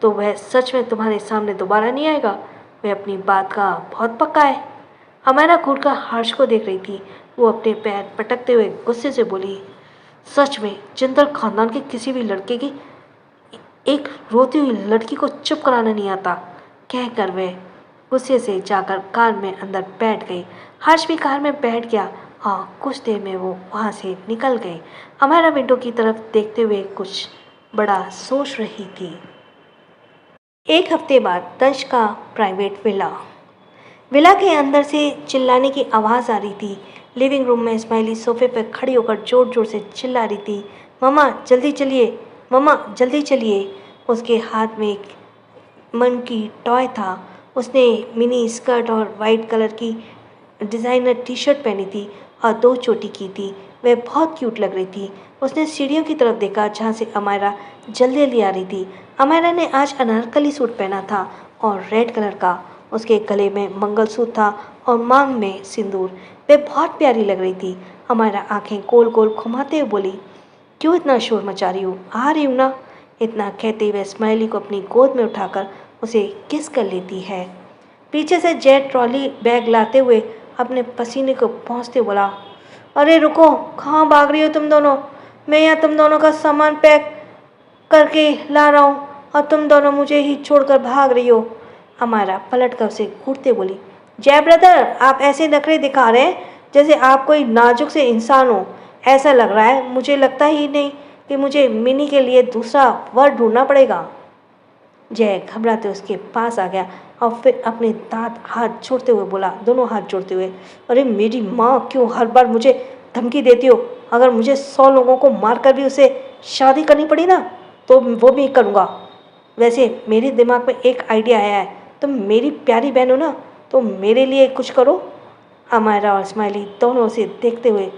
तो वह सच में तुम्हारे सामने दोबारा नहीं आएगा। वह अपनी बात का बहुत पक्का है। अमायरा घूरकर हर्ष को देख रही थी। वो अपने पैर पटकते हुए गुस्से से बोली, सच में जिंदल खानदान के किसी भी लड़के की एक रोती हुई लड़की को चुप कराना नहीं आता। कहकर वह गुस्से से जाकर कार में अंदर बैठ गई। हर्ष भी कार में बैठ गया और कुछ देर में वो वहाँ से निकल गए। अमायरा विंडो की तरफ देखते हुए कुछ बड़ा सोच रही थी। एक हफ्ते बाद तंश का प्राइवेट विला के अंदर से चिल्लाने की आवाज़ आ रही थी। लिविंग रूम में स्माइली सोफे पर खड़ी होकर जोर जोर से चिल्ला रही थी, मम्मा जल्दी चलिए, मम्मा जल्दी चलिए। उसके हाथ में एक मन की टॉय था। उसने मिनी स्कर्ट और वाइट कलर की डिज़ाइनर टी शर्ट पहनी थी और 2 चोटी की थी। वह बहुत क्यूट लग रही थी। उसने सीढ़ियों की तरफ देखा जहाँ से अमायरा जल्दी जल्दी आ रही थी। अमायरा ने आज अनारकली सूट पहना था और रेड कलर का। उसके गले में मंगलसूत्र था और मांग में सिंदूर। वह बहुत प्यारी लग रही थी। अमायरा आंखें गोल गोल घुमाते हुए बोली, क्यों इतना शोर मचा रही हो? आ रही हूँ ना। इतना कहते हुए स्माइली को अपनी गोद में उठाकर उसे किस कर लेती है। पीछे से जेट ट्रॉली बैग लाते हुए अपने पसीने को पहुँचते बोला, अरे रुको, कहाँ भाग रही हो तुम दोनों? मैं यहाँ तुम दोनों का सामान पैक करके ला रहा हूँ और तुम दोनों मुझे ही छोड़कर भाग रही हो। अमायरा पलट कर उसे घूरते बोली, जय ब्रदर आप ऐसे नखरे दिखा रहे हैं जैसे आप कोई नाजुक से इंसान हो। ऐसा लग रहा है, मुझे लगता ही नहीं कि मुझे मिनी के लिए दूसरा वर्ड ढूंढना पड़ेगा। जय घबराते उसके पास आ गया और फिर अपने दांत हाथ जोड़ते हुए बोला, दोनों हाथ जोड़ते हुए, अरे मेरी माँ क्यों हर बार मुझे धमकी देती हो? अगर मुझे 100 लोगों को मारकर भी उसे शादी करनी पड़ी ना तो वो भी करूँगा। वैसे मेरे दिमाग में एक आइडिया आया है, तुम मेरी प्यारी बहन हो ना, तो मेरे लिए कुछ करो। अमायरा और स्माइली दोनों उसे देखते हुए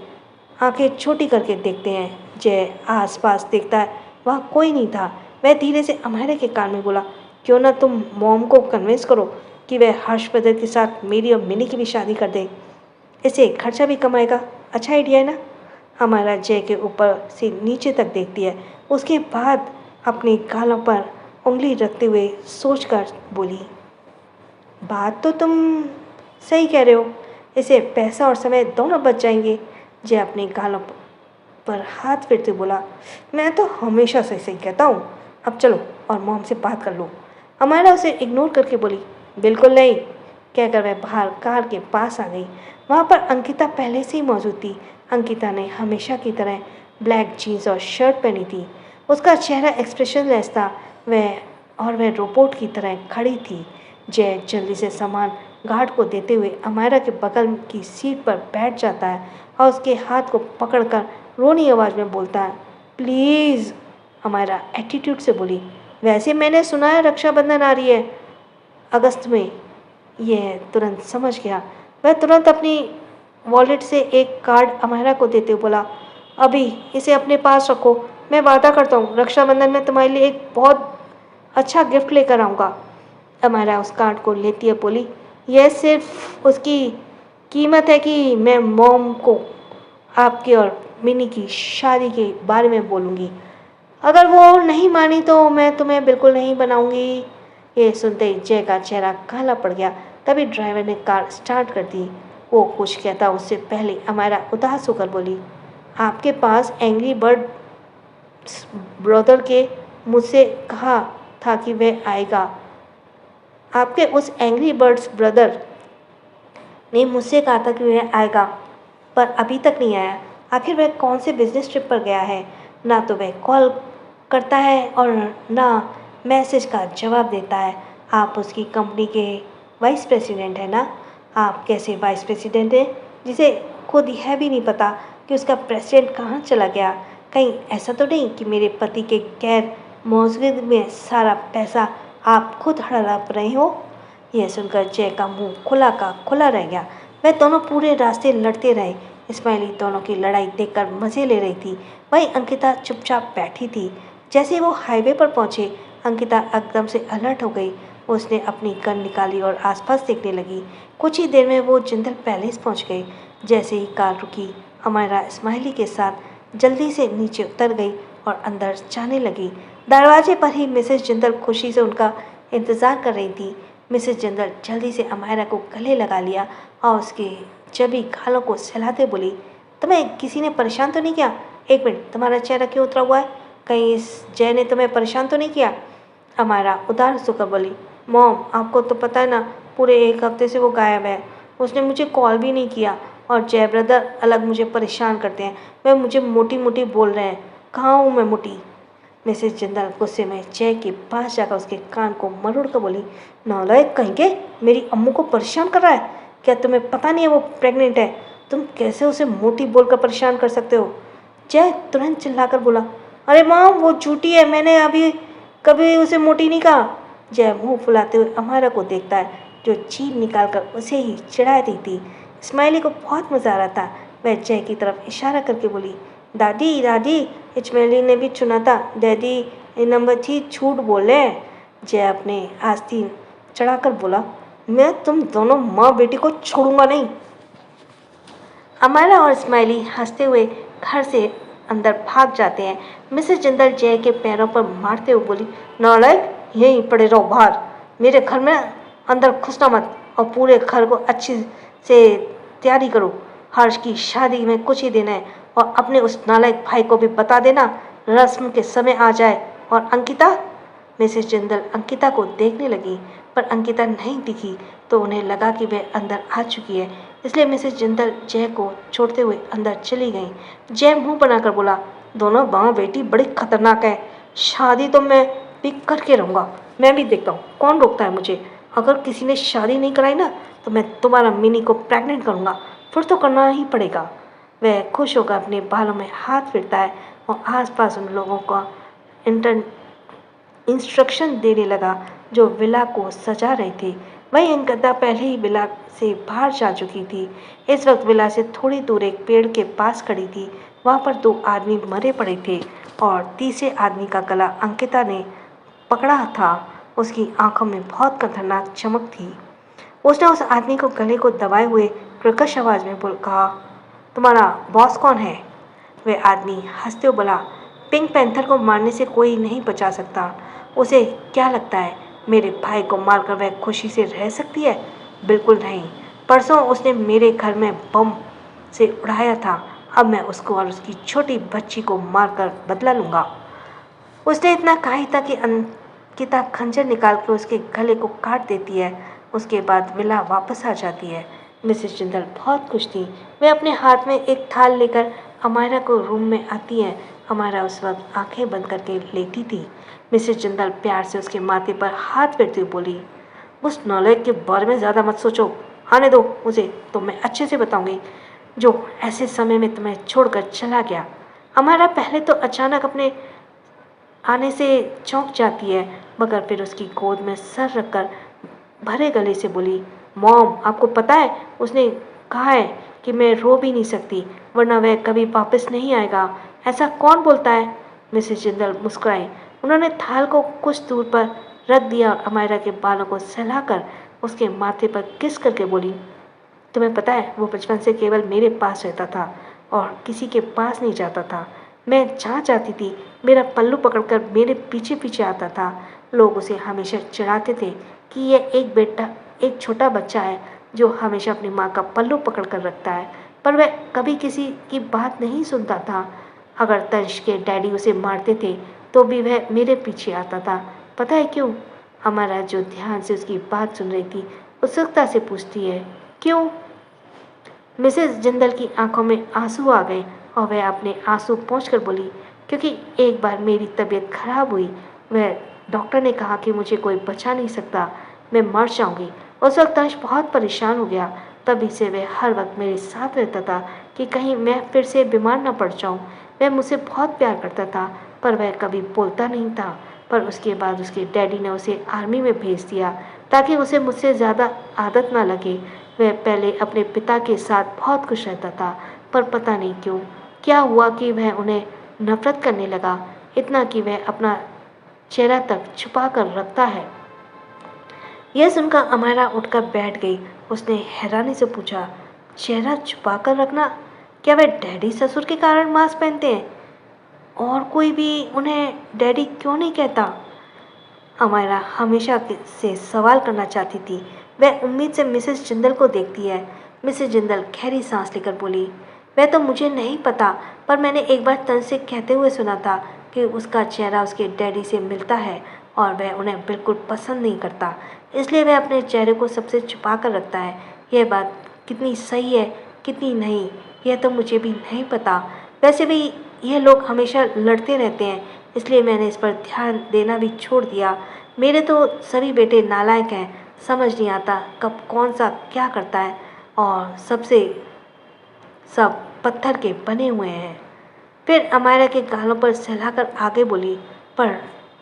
आंखें छोटी करके देखते हैं। जय आसपास देखता है, वहाँ कोई नहीं था। वह धीरे से अमायरा के कान में बोला, क्यों ना तुम मॉम को कन्विंस करो कि वह हर्षवर्धन के साथ मेरी और मिनी की भी शादी कर दे। इससे खर्चा भी कमाएगा। अच्छा आइडिया है ना? हमारा जय के ऊपर से नीचे तक देखती है। उसके बाद अपने गालों पर उंगली रखते हुए सोचकर बोली, बात तो तुम सही कह रहे हो, इसे पैसा और समय दोनों बच जाएंगे। जय अपने गालों पर हाथ फेरते बोला, मैं तो हमेशा से सही कहता हूँ, अब चलो और मॉम से बात कर लो। हमारा उसे इग्नोर करके बोली, बिल्कुल नहीं, कहकर वह बाहर कार के पास आ गई। वहाँ पर अंकिता पहले से ही मौजूद थी। अंकिता ने हमेशा की तरह ब्लैक जीन्स और शर्ट पहनी थी। उसका चेहरा एक्सप्रेशनलेस था। वह रोबोट की तरह खड़ी थी। जय जल्दी से सामान गार्ड को देते हुए अमायरा के बगल की सीट पर बैठ जाता है और उसके हाथ को पकड़कर रोनी आवाज़ में बोलता है, प्लीज़। अमायरा एटीट्यूड से बोली, वैसे मैंने सुना है रक्षाबंधन आ रही है अगस्त में। यह तुरंत समझ गया। वह तुरंत अपनी वॉलेट से एक कार्ड अमायरा को देते हुए बोला, अभी इसे अपने पास रखो, मैं वादा करता हूँ रक्षाबंधन में तुम्हारे लिए एक बहुत अच्छा गिफ्ट लेकर आऊँगा। अमायरा उस कार्ड को लेती है, बोली, यह सिर्फ उसकी कीमत है कि मैं मॉम को आपके और मिनी की शादी के बारे में बोलूँगी। अगर वो नहीं मानी तो मैं तुम्हें बिल्कुल नहीं बनाऊंगी। ये सुनते ही जय का चेहरा काला पड़ गया। तभी ड्राइवर ने कार स्टार्ट कर दी। वो कुछ कहता उससे पहले अमायरा उदास होकर बोली, आपके पास एंग्री बर्ड ब्रदर के मुझसे कहा था कि वह आएगा। आपके उस एंग्री बर्ड्स ब्रदर ने मुझसे कहा था कि वह आएगा, पर अभी तक नहीं आया। आखिर वह कौन से बिजनेस ट्रिप पर गया है? ना तो वह कॉल करता है और ना मैसेज का जवाब देता है। आप उसकी कंपनी के वाइस प्रेसिडेंट हैं ना? आप कैसे वाइस प्रेसिडेंट हैं जिसे खुद यह भी नहीं पता कि उसका प्रेसिडेंट कहाँ चला गया? कहीं ऐसा तो नहीं कि मेरे पति के गैर मौजूदगी में सारा पैसा आप खुद हड़प रहे हो? यह सुनकर जय का मुंह खुला का खुला रह गया। वह दोनों पूरे रास्ते लड़ते रहे। स्माइली दोनों की लड़ाई देखकर मज़े ले रही थी। वहीं अंकिता चुपचाप बैठी थी। जैसे ही वो हाईवे पर पहुंचे, अंकिता एकदम से अलर्ट हो गई। उसने अपनी गन निकाली और आसपास देखने लगी। कुछ ही देर में वो जिंदल पैलेस पहुंच गए। जैसे ही कार रुकी, अमायरा स्माइली के साथ जल्दी से नीचे उतर गई और अंदर जाने लगी। दरवाजे पर ही मिसेस जिंदल खुशी से उनका इंतज़ार कर रही थी। मिसेस जिंदल जल्दी से अमायरा को गले लगा लिया और उसके चबी गालों को सहलाते बोली, तुम्हें किसी ने परेशान तो नहीं किया? एक मिनट, तुम्हारा चेहरा क्यों उतरा हुआ है? कहीं इस जय ने तुम्हें परेशान तो नहीं किया? अमायरा उदास होकर बोली, मॉम आपको तो पता है ना, पूरे 1 हफ्ते से वो गायब है। उसने मुझे कॉल भी नहीं किया और जय ब्रदर अलग मुझे परेशान करते हैं। वह मुझे मोटी मोटी बोल रहे हैं। कहाँ हूँ मैं मोटी? मिसेस जिंदल गुस्से में जय के पास जाकर उसके कान को मरोड़ कर बोली, नालायक कहीं के, मेरी अम्मू को परेशान कर रहा है? क्या तुम्हें पता नहीं है वो प्रेग्नेंट है? तुम कैसे उसे मोटी बोलकर परेशान कर सकते हो? जय तुरंत चिल्लाकर बोला, अरे माँ वो झूठी है, मैंने अभी कभी उसे मोटी नहीं कहा। जय मुंह फुलाते हुए अमायरा को देखता है, जो चीन निकालकर उसे ही चिढ़ा रही थी। स्माइली को बहुत मज़ा आ रहा था। वह जय की तरफ इशारा करके बोली, दादी दादी, स्माइली ने भी चुना था। दादी ये नंबर 3 झूठ बोले। जय अपने आस्तीन चढ़ाकर बोला, मैं तुम दोनों माँ बेटी को छोड़ूंगा नहीं। अमायरा और स्माइली हंसते हुए घर से अंदर भाग जाते हैं। मिसेस जिंदल जय के पैरों पर मारते हुए बोली, नालायक यहीं पड़े रहो बाहर, मेरे घर में अंदर घुसना मत और पूरे घर को अच्छी से तैयारी करो। हर्ष की शादी में कुछ ही दिन है और अपने उस नालायक भाई को भी बता देना रस्म के समय आ जाए। और अंकिता? मिसेस जिंदल अंकिता को देखने लगी, पर अंकिता नहीं दिखी तो उन्हें लगा कि वह अंदर आ चुकी है। इसलिए मिसेस जिंदल जय को छोड़ते हुए अंदर चली गई। जय मुंह बनाकर बोला, दोनों माँ बेटी बड़ी खतरनाक है, शादी तो मैं भी करके रहूँगा। मैं भी देखता हूँ कौन रोकता है मुझे। अगर किसी ने शादी नहीं कराई ना तो मैं तुम्हारा मिनी को प्रेग्नेंट करूँगा, फिर तो करना ही पड़ेगा। वह खुश होकर अपने बालों में हाथ फेरता है और आसपास उन लोगों का इंटर इंस्ट्रक्शन देने लगा जो विला को सजा रही थी। वही अंकिता पहले ही विला से बाहर जा चुकी थी। इस वक्त विला से थोड़ी दूर एक पेड़ के पास खड़ी थी। वहाँ पर दो आदमी मरे पड़े थे और तीसरे आदमी का गला अंकिता ने पकड़ा था। उसकी आंखों में बहुत खतरनाक चमक थी। उसने उस आदमी को गले को दबाए हुए कर्कश आवाज में बोल कहा, तुम्हारा बॉस कौन है? वह आदमी हंसते हुए बोला, पिंक पैंथर को मारने से कोई नहीं बचा सकता। उसे क्या लगता है मेरे भाई को मारकर वह खुशी से रह सकती है? बिल्कुल नहीं। परसों उसने मेरे घर में बम से उड़ाया था। अब मैं उसको और उसकी छोटी बच्ची को मारकर बदला लूँगा। उसने इतना कहा ही था कि अंकिता खंजर निकाल कर उसके गले को काट देती है। उसके बाद विला वापस आ जाती है। मिसेस जिंदल बहुत खुश थी। वह अपने हाथ में एक थाल लेकर अमायरा को रूम में आती है। अमायरा उस वक्त आंखें बंद करके लेटी थी। मिसेस जिंदल प्यार से उसके माथे पर हाथ फेरती हुई बोली, उस नालायक के बारे में ज़्यादा मत सोचो। आने दो मुझे, तो मैं अच्छे से बताऊंगी जो ऐसे समय में तुम्हें छोड़कर चला गया। अमायरा पहले तो अचानक अपने आने से चौंक जाती है, मगर फिर उसकी गोद में सर रखकर भरे गले से बोली, मॉम आपको पता है उसने कहा है कि मैं रो भी नहीं सकती वरना वह कभी वापस नहीं आएगा। ऐसा कौन बोलता है? मिसेस जिंदल मुस्कुराई। उन्होंने थाल को कुछ दूर पर रख दिया और अमायरा के बालों को सहलाकर उसके माथे पर किस करके बोली, तुम्हें पता है वो बचपन से केवल मेरे पास रहता था और किसी के पास नहीं जाता था। मैं जहाँ जाती थी मेरा पल्लू पकड़कर मेरे पीछे पीछे आता था। लोग उसे हमेशा चिढ़ाते थे कि यह एक छोटा बच्चा है जो हमेशा अपनी माँ का पल्लू पकड़ कर रखता है, पर वह कभी किसी की बात नहीं सुनता था। अगर तंश के डैडी उसे मारते थे तो भी वह मेरे पीछे आता था। पता है क्यों? हमारा जो ध्यान से उसकी बात सुन रही थी उत्सुकता से पूछती है, क्यों? मिसेस जिंदल की आंखों में आंसू आ गए और वह अपने आंसू पोंछकर बोली, क्योंकि एक बार मेरी तबीयत खराब हुई। वह डॉक्टर ने कहा कि मुझे कोई बचा नहीं सकता, मैं मर जाऊंगी। उस वक्त अंश बहुत परेशान हो गया। तभी से वह हर वक्त मेरे साथ रहता था कि कहीं मैं फिर से बीमार न पड़ जाऊं। वह मुझसे बहुत प्यार करता था पर वह कभी बोलता नहीं था। पर उसके बाद उसके डैडी ने उसे आर्मी में भेज दिया ताकि उसे मुझसे ज़्यादा आदत ना लगे। वह पहले अपने पिता के साथ बहुत खुश रहता था, पर पता नहीं क्यों क्या हुआ कि वह उन्हें नफरत करने लगा, इतना कि वह अपना चेहरा तक छुपा कर रखता है। यह सुनकर अमायरा उठकर बैठ गई। उसने हैरानी से पूछा, चेहरा छुपा कर रखना? क्या वह डैडी ससुर के कारण मास्क पहनते हैं? और कोई भी उन्हें डैडी क्यों नहीं कहता? अमायरा हमेशा से सवाल करना चाहती थी। वह उम्मीद से मिसेस जिंदल को देखती है। मिसेस जिंदल गहरी सांस लेकर बोली, वह तो मुझे नहीं पता, पर मैंने एक बार तन से कहते हुए सुना था कि उसका चेहरा उसके डैडी से मिलता है और वह उन्हें बिल्कुल पसंद नहीं करता, इसलिए वह अपने चेहरे को सबसे छुपा कर रखता है। यह बात कितनी सही है कितनी नहीं यह तो मुझे भी नहीं पता। वैसे भी ये लोग हमेशा लड़ते रहते हैं, इसलिए मैंने इस पर ध्यान देना भी छोड़ दिया। मेरे तो सभी बेटे नालायक हैं, समझ नहीं आता कब कौन सा क्या करता है और सबसे सब पत्थर के बने हुए हैं। फिर अमायरा के गालों पर सहलाकर आगे बोली, पर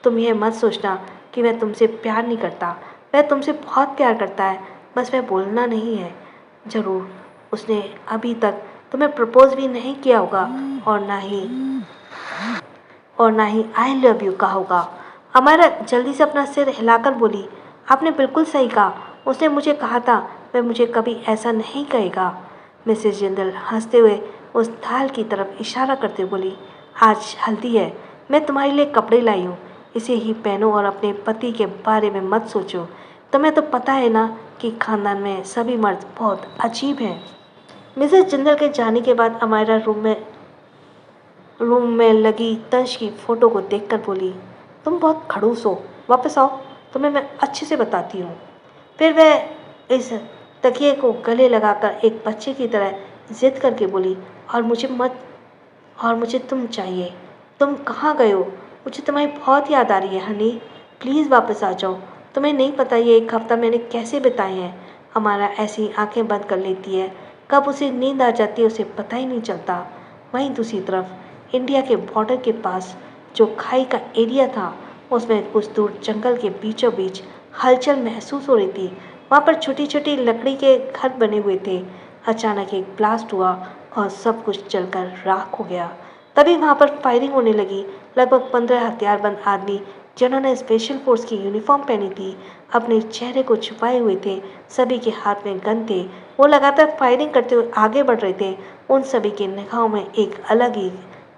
तुम यह मत सोचना कि वह तुमसे प्यार नहीं करता। वह तुमसे बहुत प्यार करता है, बस वह बोलना नहीं है। ज़रूर उसने अभी तक तुम्हें प्रपोज भी नहीं किया होगा और ना ही आई लव यू कहा होगा। अमायरा जल्दी से अपना सिर हिलाकर बोली, आपने बिल्कुल सही कहा। उसने मुझे कहा था वह मुझे कभी ऐसा नहीं कहेगा। मिसेस जिंदल हंसते हुए उस थाल की तरफ इशारा करते बोली, आज हल्दी है, मैं तुम्हारे लिए कपड़े लाई हूँ, इसे ही पहनो और अपने पति के बारे में मत सोचो। तुम्हें तो पता है ना कि खानदान में सभी मर्द बहुत अजीब हैं। मिसेस जिंदल के जाने के बाद अमायरा रूम में लगी तंश की फ़ोटो को देखकर बोली, तुम बहुत खड़ूस हो, वापस आओ, तुम्हें मैं अच्छे से बताती हूँ। फिर वह इस तकिए को गले लगाकर एक बच्चे की तरह जिद करके बोली, और मुझे तुम चाहिए। तुम कहाँ गए हो? मुझे तुम्हारी बहुत याद आ रही है हनी। प्लीज़ वापस आ जाओ। तुम्हें नहीं पता ये एक हफ्ता मैंने कैसे बिताए हैं। हमारा ऐसी ही आंखें बंद कर लेती है, कब उसे नींद आ जाती है उसे पता ही नहीं चलता। वहीं दूसरी तरफ इंडिया के बॉर्डर के पास जो खाई का एरिया था, उसमें कुछ दूर जंगल के बीचों बीच हलचल महसूस हो रही थी। वहाँ पर छोटी छोटी लकड़ी के घर बने हुए थे। अचानक एक ब्लास्ट हुआ और सब कुछ जलकर राख हो गया। तभी वहाँ पर फायरिंग होने लगी। लगभग 15 हथियारबंद आदमी जिन्होंने स्पेशल फोर्स की यूनिफॉर्म पहनी थी, अपने चेहरे को छुपाए हुए थे। सभी के हाथ में गन थे। वो लगातार फायरिंग करते हुए आगे बढ़ रहे थे। उन सभी के निगाहों में एक अलग ही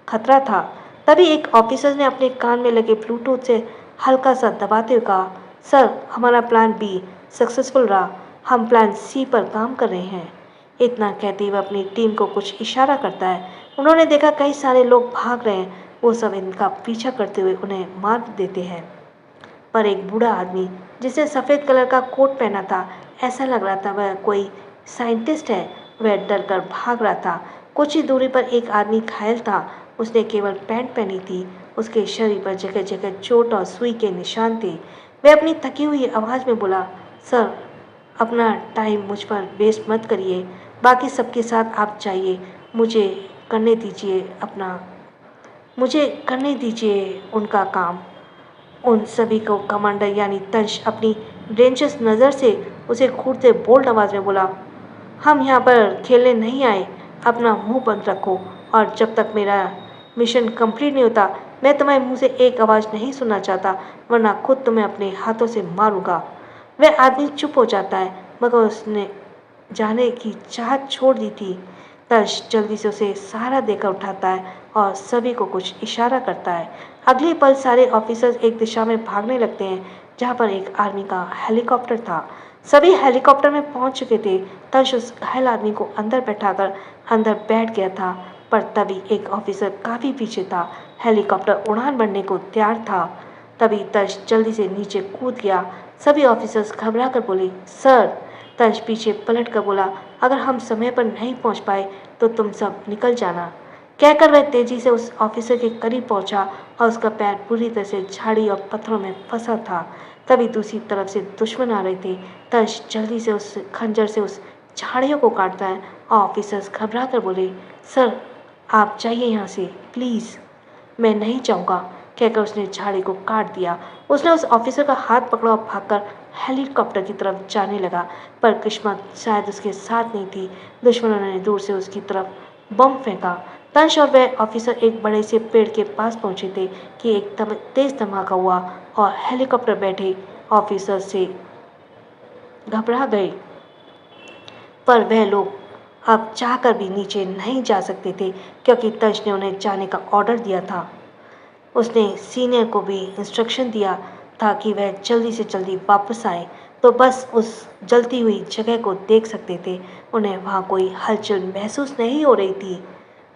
खतरा था। तभी एक ऑफिसर ने अपने कान में लगे ब्लूटूथ से हल्का सा दबाते हुए कहा, सर, हमारा प्लान बी सक्सेसफुल रहा। हम प्लान सी पर काम कर रहे हैं। इतना कहते हुए अपनी टीम को कुछ इशारा करता है। उन्होंने देखा कई सारे लोग भाग रहे हैं। वो सब इनका पीछा करते हुए उन्हें मार देते हैं। पर एक बूढ़ा आदमी जिसे सफ़ेद कलर का कोट पहना था, ऐसा लग रहा था वह कोई साइंटिस्ट है, वह डर कर भाग रहा था। कुछ ही दूरी पर एक आदमी घायल था। उसने केवल पैंट पहनी थी। उसके शरीर पर जगह जगह चोट और सुई के निशान थे। वह अपनी थकी हुई आवाज़ में बोला, सर, अपना टाइम मुझ पर वेस्ट मत करिए। बाकी सबके साथ आप जाइए। करने दीजिए अपना मुझे करने दीजिए उनका काम। उन सभी को कमांडर यानी तंश अपनी डेंजरस नज़र से उसे घूरते बोल्ड आवाज़ में बोला, हम यहाँ पर खेलने नहीं आए। अपना मुंह बंद रखो और जब तक मेरा मिशन कंप्लीट नहीं होता, मैं तुम्हारे मुंह से एक आवाज़ नहीं सुनना चाहता, वरना खुद तुम्हें अपने हाथों से मारूंगा। वह आदमी चुप हो जाता है, मगर उसने जाने की चाहत छोड़ दी थी। तर्श जल्दी से उसे सहारा देकर उठाता है और सभी को कुछ इशारा करता है। अगले पल सारे ऑफिसर्स एक दिशा में भागने लगते हैं, जहाँ पर एक आर्मी का हेलीकॉप्टर था। सभी हेलीकॉप्टर में पहुंच चुके थे। तर्श उस घायल आदमी को अंदर बैठाकर अंदर बैठ गया था, पर तभी एक ऑफिसर काफ़ी पीछे था। हेलीकॉप्टर उड़ान भरने को तैयार था। तभी तर्श जल्दी से नीचे कूद गया। सभी ऑफिसर्स घबरा कर बोले, सर। तर्श पीछे पलट कर बोला, अगर हम समय पर नहीं पहुंच पाए तो तुम सब निकल जाना। कहकर वह तेजी से उस ऑफिसर के करीब पहुंचा और उसका पैर पूरी तरह से झाड़ी और पत्थरों में फंसा था। तभी दूसरी तरफ से दुश्मन आ रहे थे। तर्श जल्दी से उस खंजर से उस झाड़ियों को काटता है और ऑफिसर्स घबरा कर बोले, सर, आप जाइए यहाँ से प्लीज़। मैं नहीं जाऊँगा, कहकर उसने झाड़ी को काट दिया। उसने उस ऑफिसर का हाथ पकड़ा और भागकर हेलीकॉप्टर की तरफ जाने लगा, पर किस्मत शायद उसके साथ नहीं थी। दुश्मनों ने दूर से उसकी तरफ बम फेंका। तंश और वह ऑफिसर एक बड़े से पेड़ के पास पहुंचे थे कि एक तेज धमाका हुआ और हेलीकॉप्टर बैठे ऑफिसर से घबरा गए। पर वह लोग अब चाहकर भी नीचे नहीं जा सकते थे, क्योंकि तंश ने उन्हें जाने का ऑर्डर दिया था। उसने सीनियर को भी इंस्ट्रक्शन दिया था कि वह जल्दी से जल्दी वापस आए, तो बस उस जलती हुई जगह को देख सकते थे। उन्हें वहाँ कोई हलचल महसूस नहीं हो रही थी।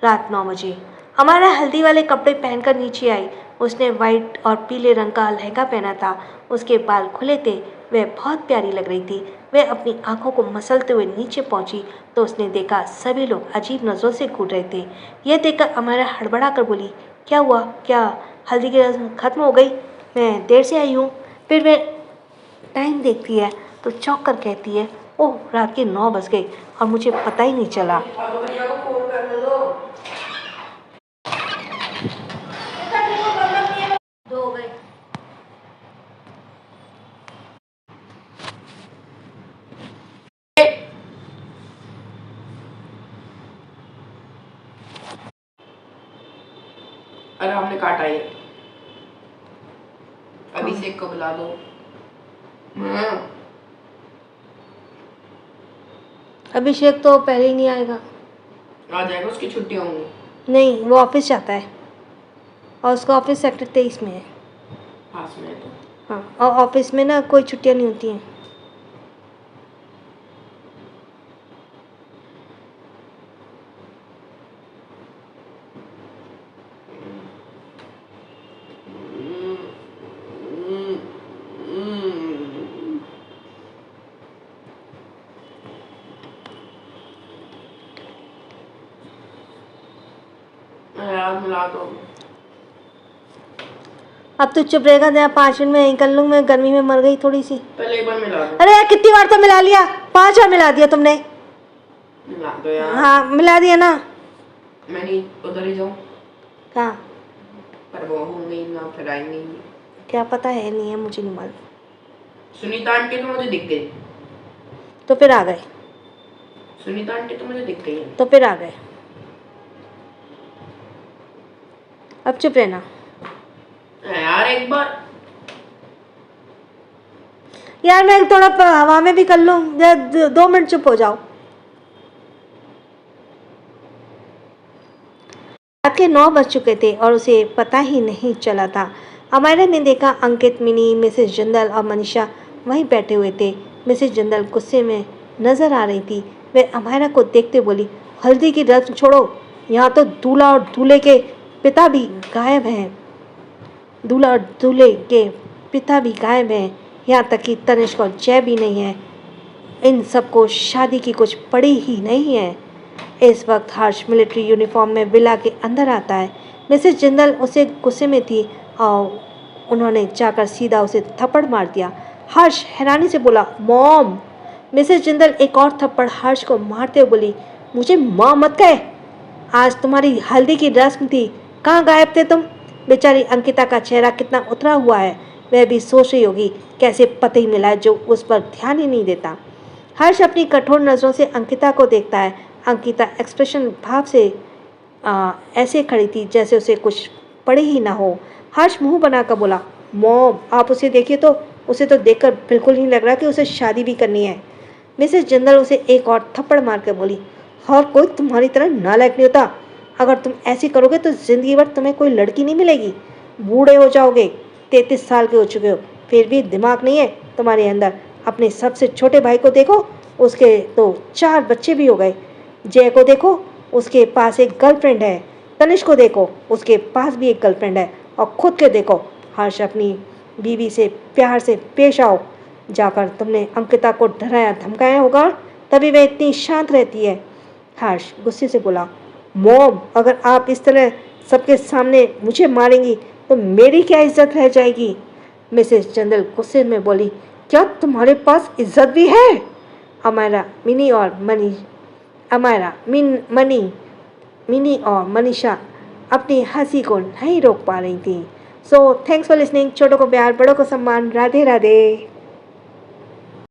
रात 9 बजे हमारा हल्दी वाले कपड़े पहनकर नीचे आई। उसने वाइट और पीले रंग का लहंगा पहना था। उसके बाल खुले थे। वह बहुत प्यारी लग रही थी। वह अपनी आंखों को मसलते हुए नीचे पहुंची तो उसने देखा सभी लोग अजीब नज़रों से घूर रहे थे। यह देखकर अमारा हड़बड़ा कर बोली, क्या हुआ? क्या हल्दी की रस्म खत्म हो गई? मैं देर से आई हूँ। फिर वह टाइम देखती है तो चौंक कर कहती है, ओह, रात के 9 बज गए और मुझे पता ही नहीं चला। अरे हमने काटा ये। अभिषेक को बुला दो। अभिषेक तो पहले ही नहीं आएगा। आ जाएगा, उसकी छुट्टी होंगी। नहीं, वो ऑफिस जाता है और उसका ऑफिस सेक्टर 23 में है। पास में है तो। हाँ, और ऑफिस में ना कोई छुट्टियाँ नहीं होती हैं। यार मिला दो। अब तो चुप रहेगा, जहाँ 5 मिनट में यहीं कर लूँ, मैं गर्मी में मर गई थोड़ी सी। पहले एक बार मिला दो। अरे यार कितनी बार तो मिला लिया, 5 बार मिला दिया तुमने। मिला दो यार। हाँ मिला दिया ना। मैं नहीं उधर ही जाऊँ, कहाँ? पर वो होंगी ना, फिर आएंगी। क्या पता है, नहीं है, मुझे नहीं मालूम। सुनीता आंटी तो मुझे दिख गई। तो फिर आ गए। सुनीता आंटी तो मुझे दिख गई है। तो फिर आ गए। अब चुप रहना यार एक बार। यार, मैं थोड़ा हवा में भी कर लूँ, 2 मिनट चुप हो जाओ। रात के 9 बज चुके थे और उसे पता ही नहीं चला था। अमायरा ने देखा अंकित, मिनी, मिसेस जिंदल और मनीषा वहीं बैठे हुए थे। मिसेस जिंदल गुस्से में नजर आ रही थी। वह अमायरा को देखते बोली, हल्दी की रस्म छोड़ो, यहाँ तो दूल्हा और दूल्हे के पिता भी गायब हैं। दूल्हा और दूल्हे के पिता भी गायब हैं, यहाँ तक कि तनिष्क और जय भी नहीं है। इन सबको शादी की कुछ पड़ी ही नहीं है। इस वक्त हर्ष मिलिट्री यूनिफॉर्म में विला के अंदर आता है। मिसेस जिंदल उसे गुस्से में थी और उन्होंने जाकर सीधा उसे थप्पड़ मार दिया। हर्ष हैरानी से बोला, मॉम। मिसेस जिंदल एक और थप्पड़ हर्ष को मारते हुए बोली, मुझे माँ मत कहे, आज तुम्हारी हल्दी की रस्म थी, कहाँ गायब थे तुम? बेचारी अंकिता का चेहरा कितना उतरा हुआ है, वह भी सोच रही होगी कैसे पति मिला है जो उस पर ध्यान ही नहीं देता। हर्ष अपनी कठोर नज़रों से अंकिता को देखता है। अंकिता एक्सप्रेशन भाव से ऐसे खड़ी थी जैसे उसे कुछ पड़े ही ना हो। हर्ष मुंह बनाकर बोला, मॉम आप उसे देखिए तो, उसे तो देखकर बिल्कुल नहीं लग रहा कि उसे शादी भी करनी है। मिसेस जिंदल उसे एक और थप्पड़ मार कर बोली, और कोई तुम्हारी तरह नालायक नहीं होता, अगर तुम ऐसी करोगे तो जिंदगी भर तुम्हें कोई लड़की नहीं मिलेगी, बूढ़े हो जाओगे, 33 साल के हो चुके हो, फिर भी दिमाग नहीं है तुम्हारे अंदर। अपने सबसे छोटे भाई को देखो, उसके तो 4 बच्चे भी हो गए। जय को देखो, उसके पास एक गर्लफ्रेंड है। तनिष्क को देखो, उसके पास भी एक गर्लफ्रेंड है। और खुद के देखो, हर्ष अपनी बीवी से प्यार से पेश आओ। जाकर तुमने अंकिता को डराया धमकाया होगा, तभी वह इतनी शांत रहती है। हर्ष गुस्से से बोला, मॉम अगर आप इस तरह सबके सामने मुझे मारेंगी तो मेरी क्या इज्जत रह जाएगी? मिसेस जिंदल गुस्से में बोली, क्या तुम्हारे पास इज्जत भी है? अमायरा, मिनी और मिनी और मनीषा अपनी हंसी को नहीं रोक पा रही थी। So thanks for listening. छोटों को प्यार, बड़ों को सम्मान। राधे राधे।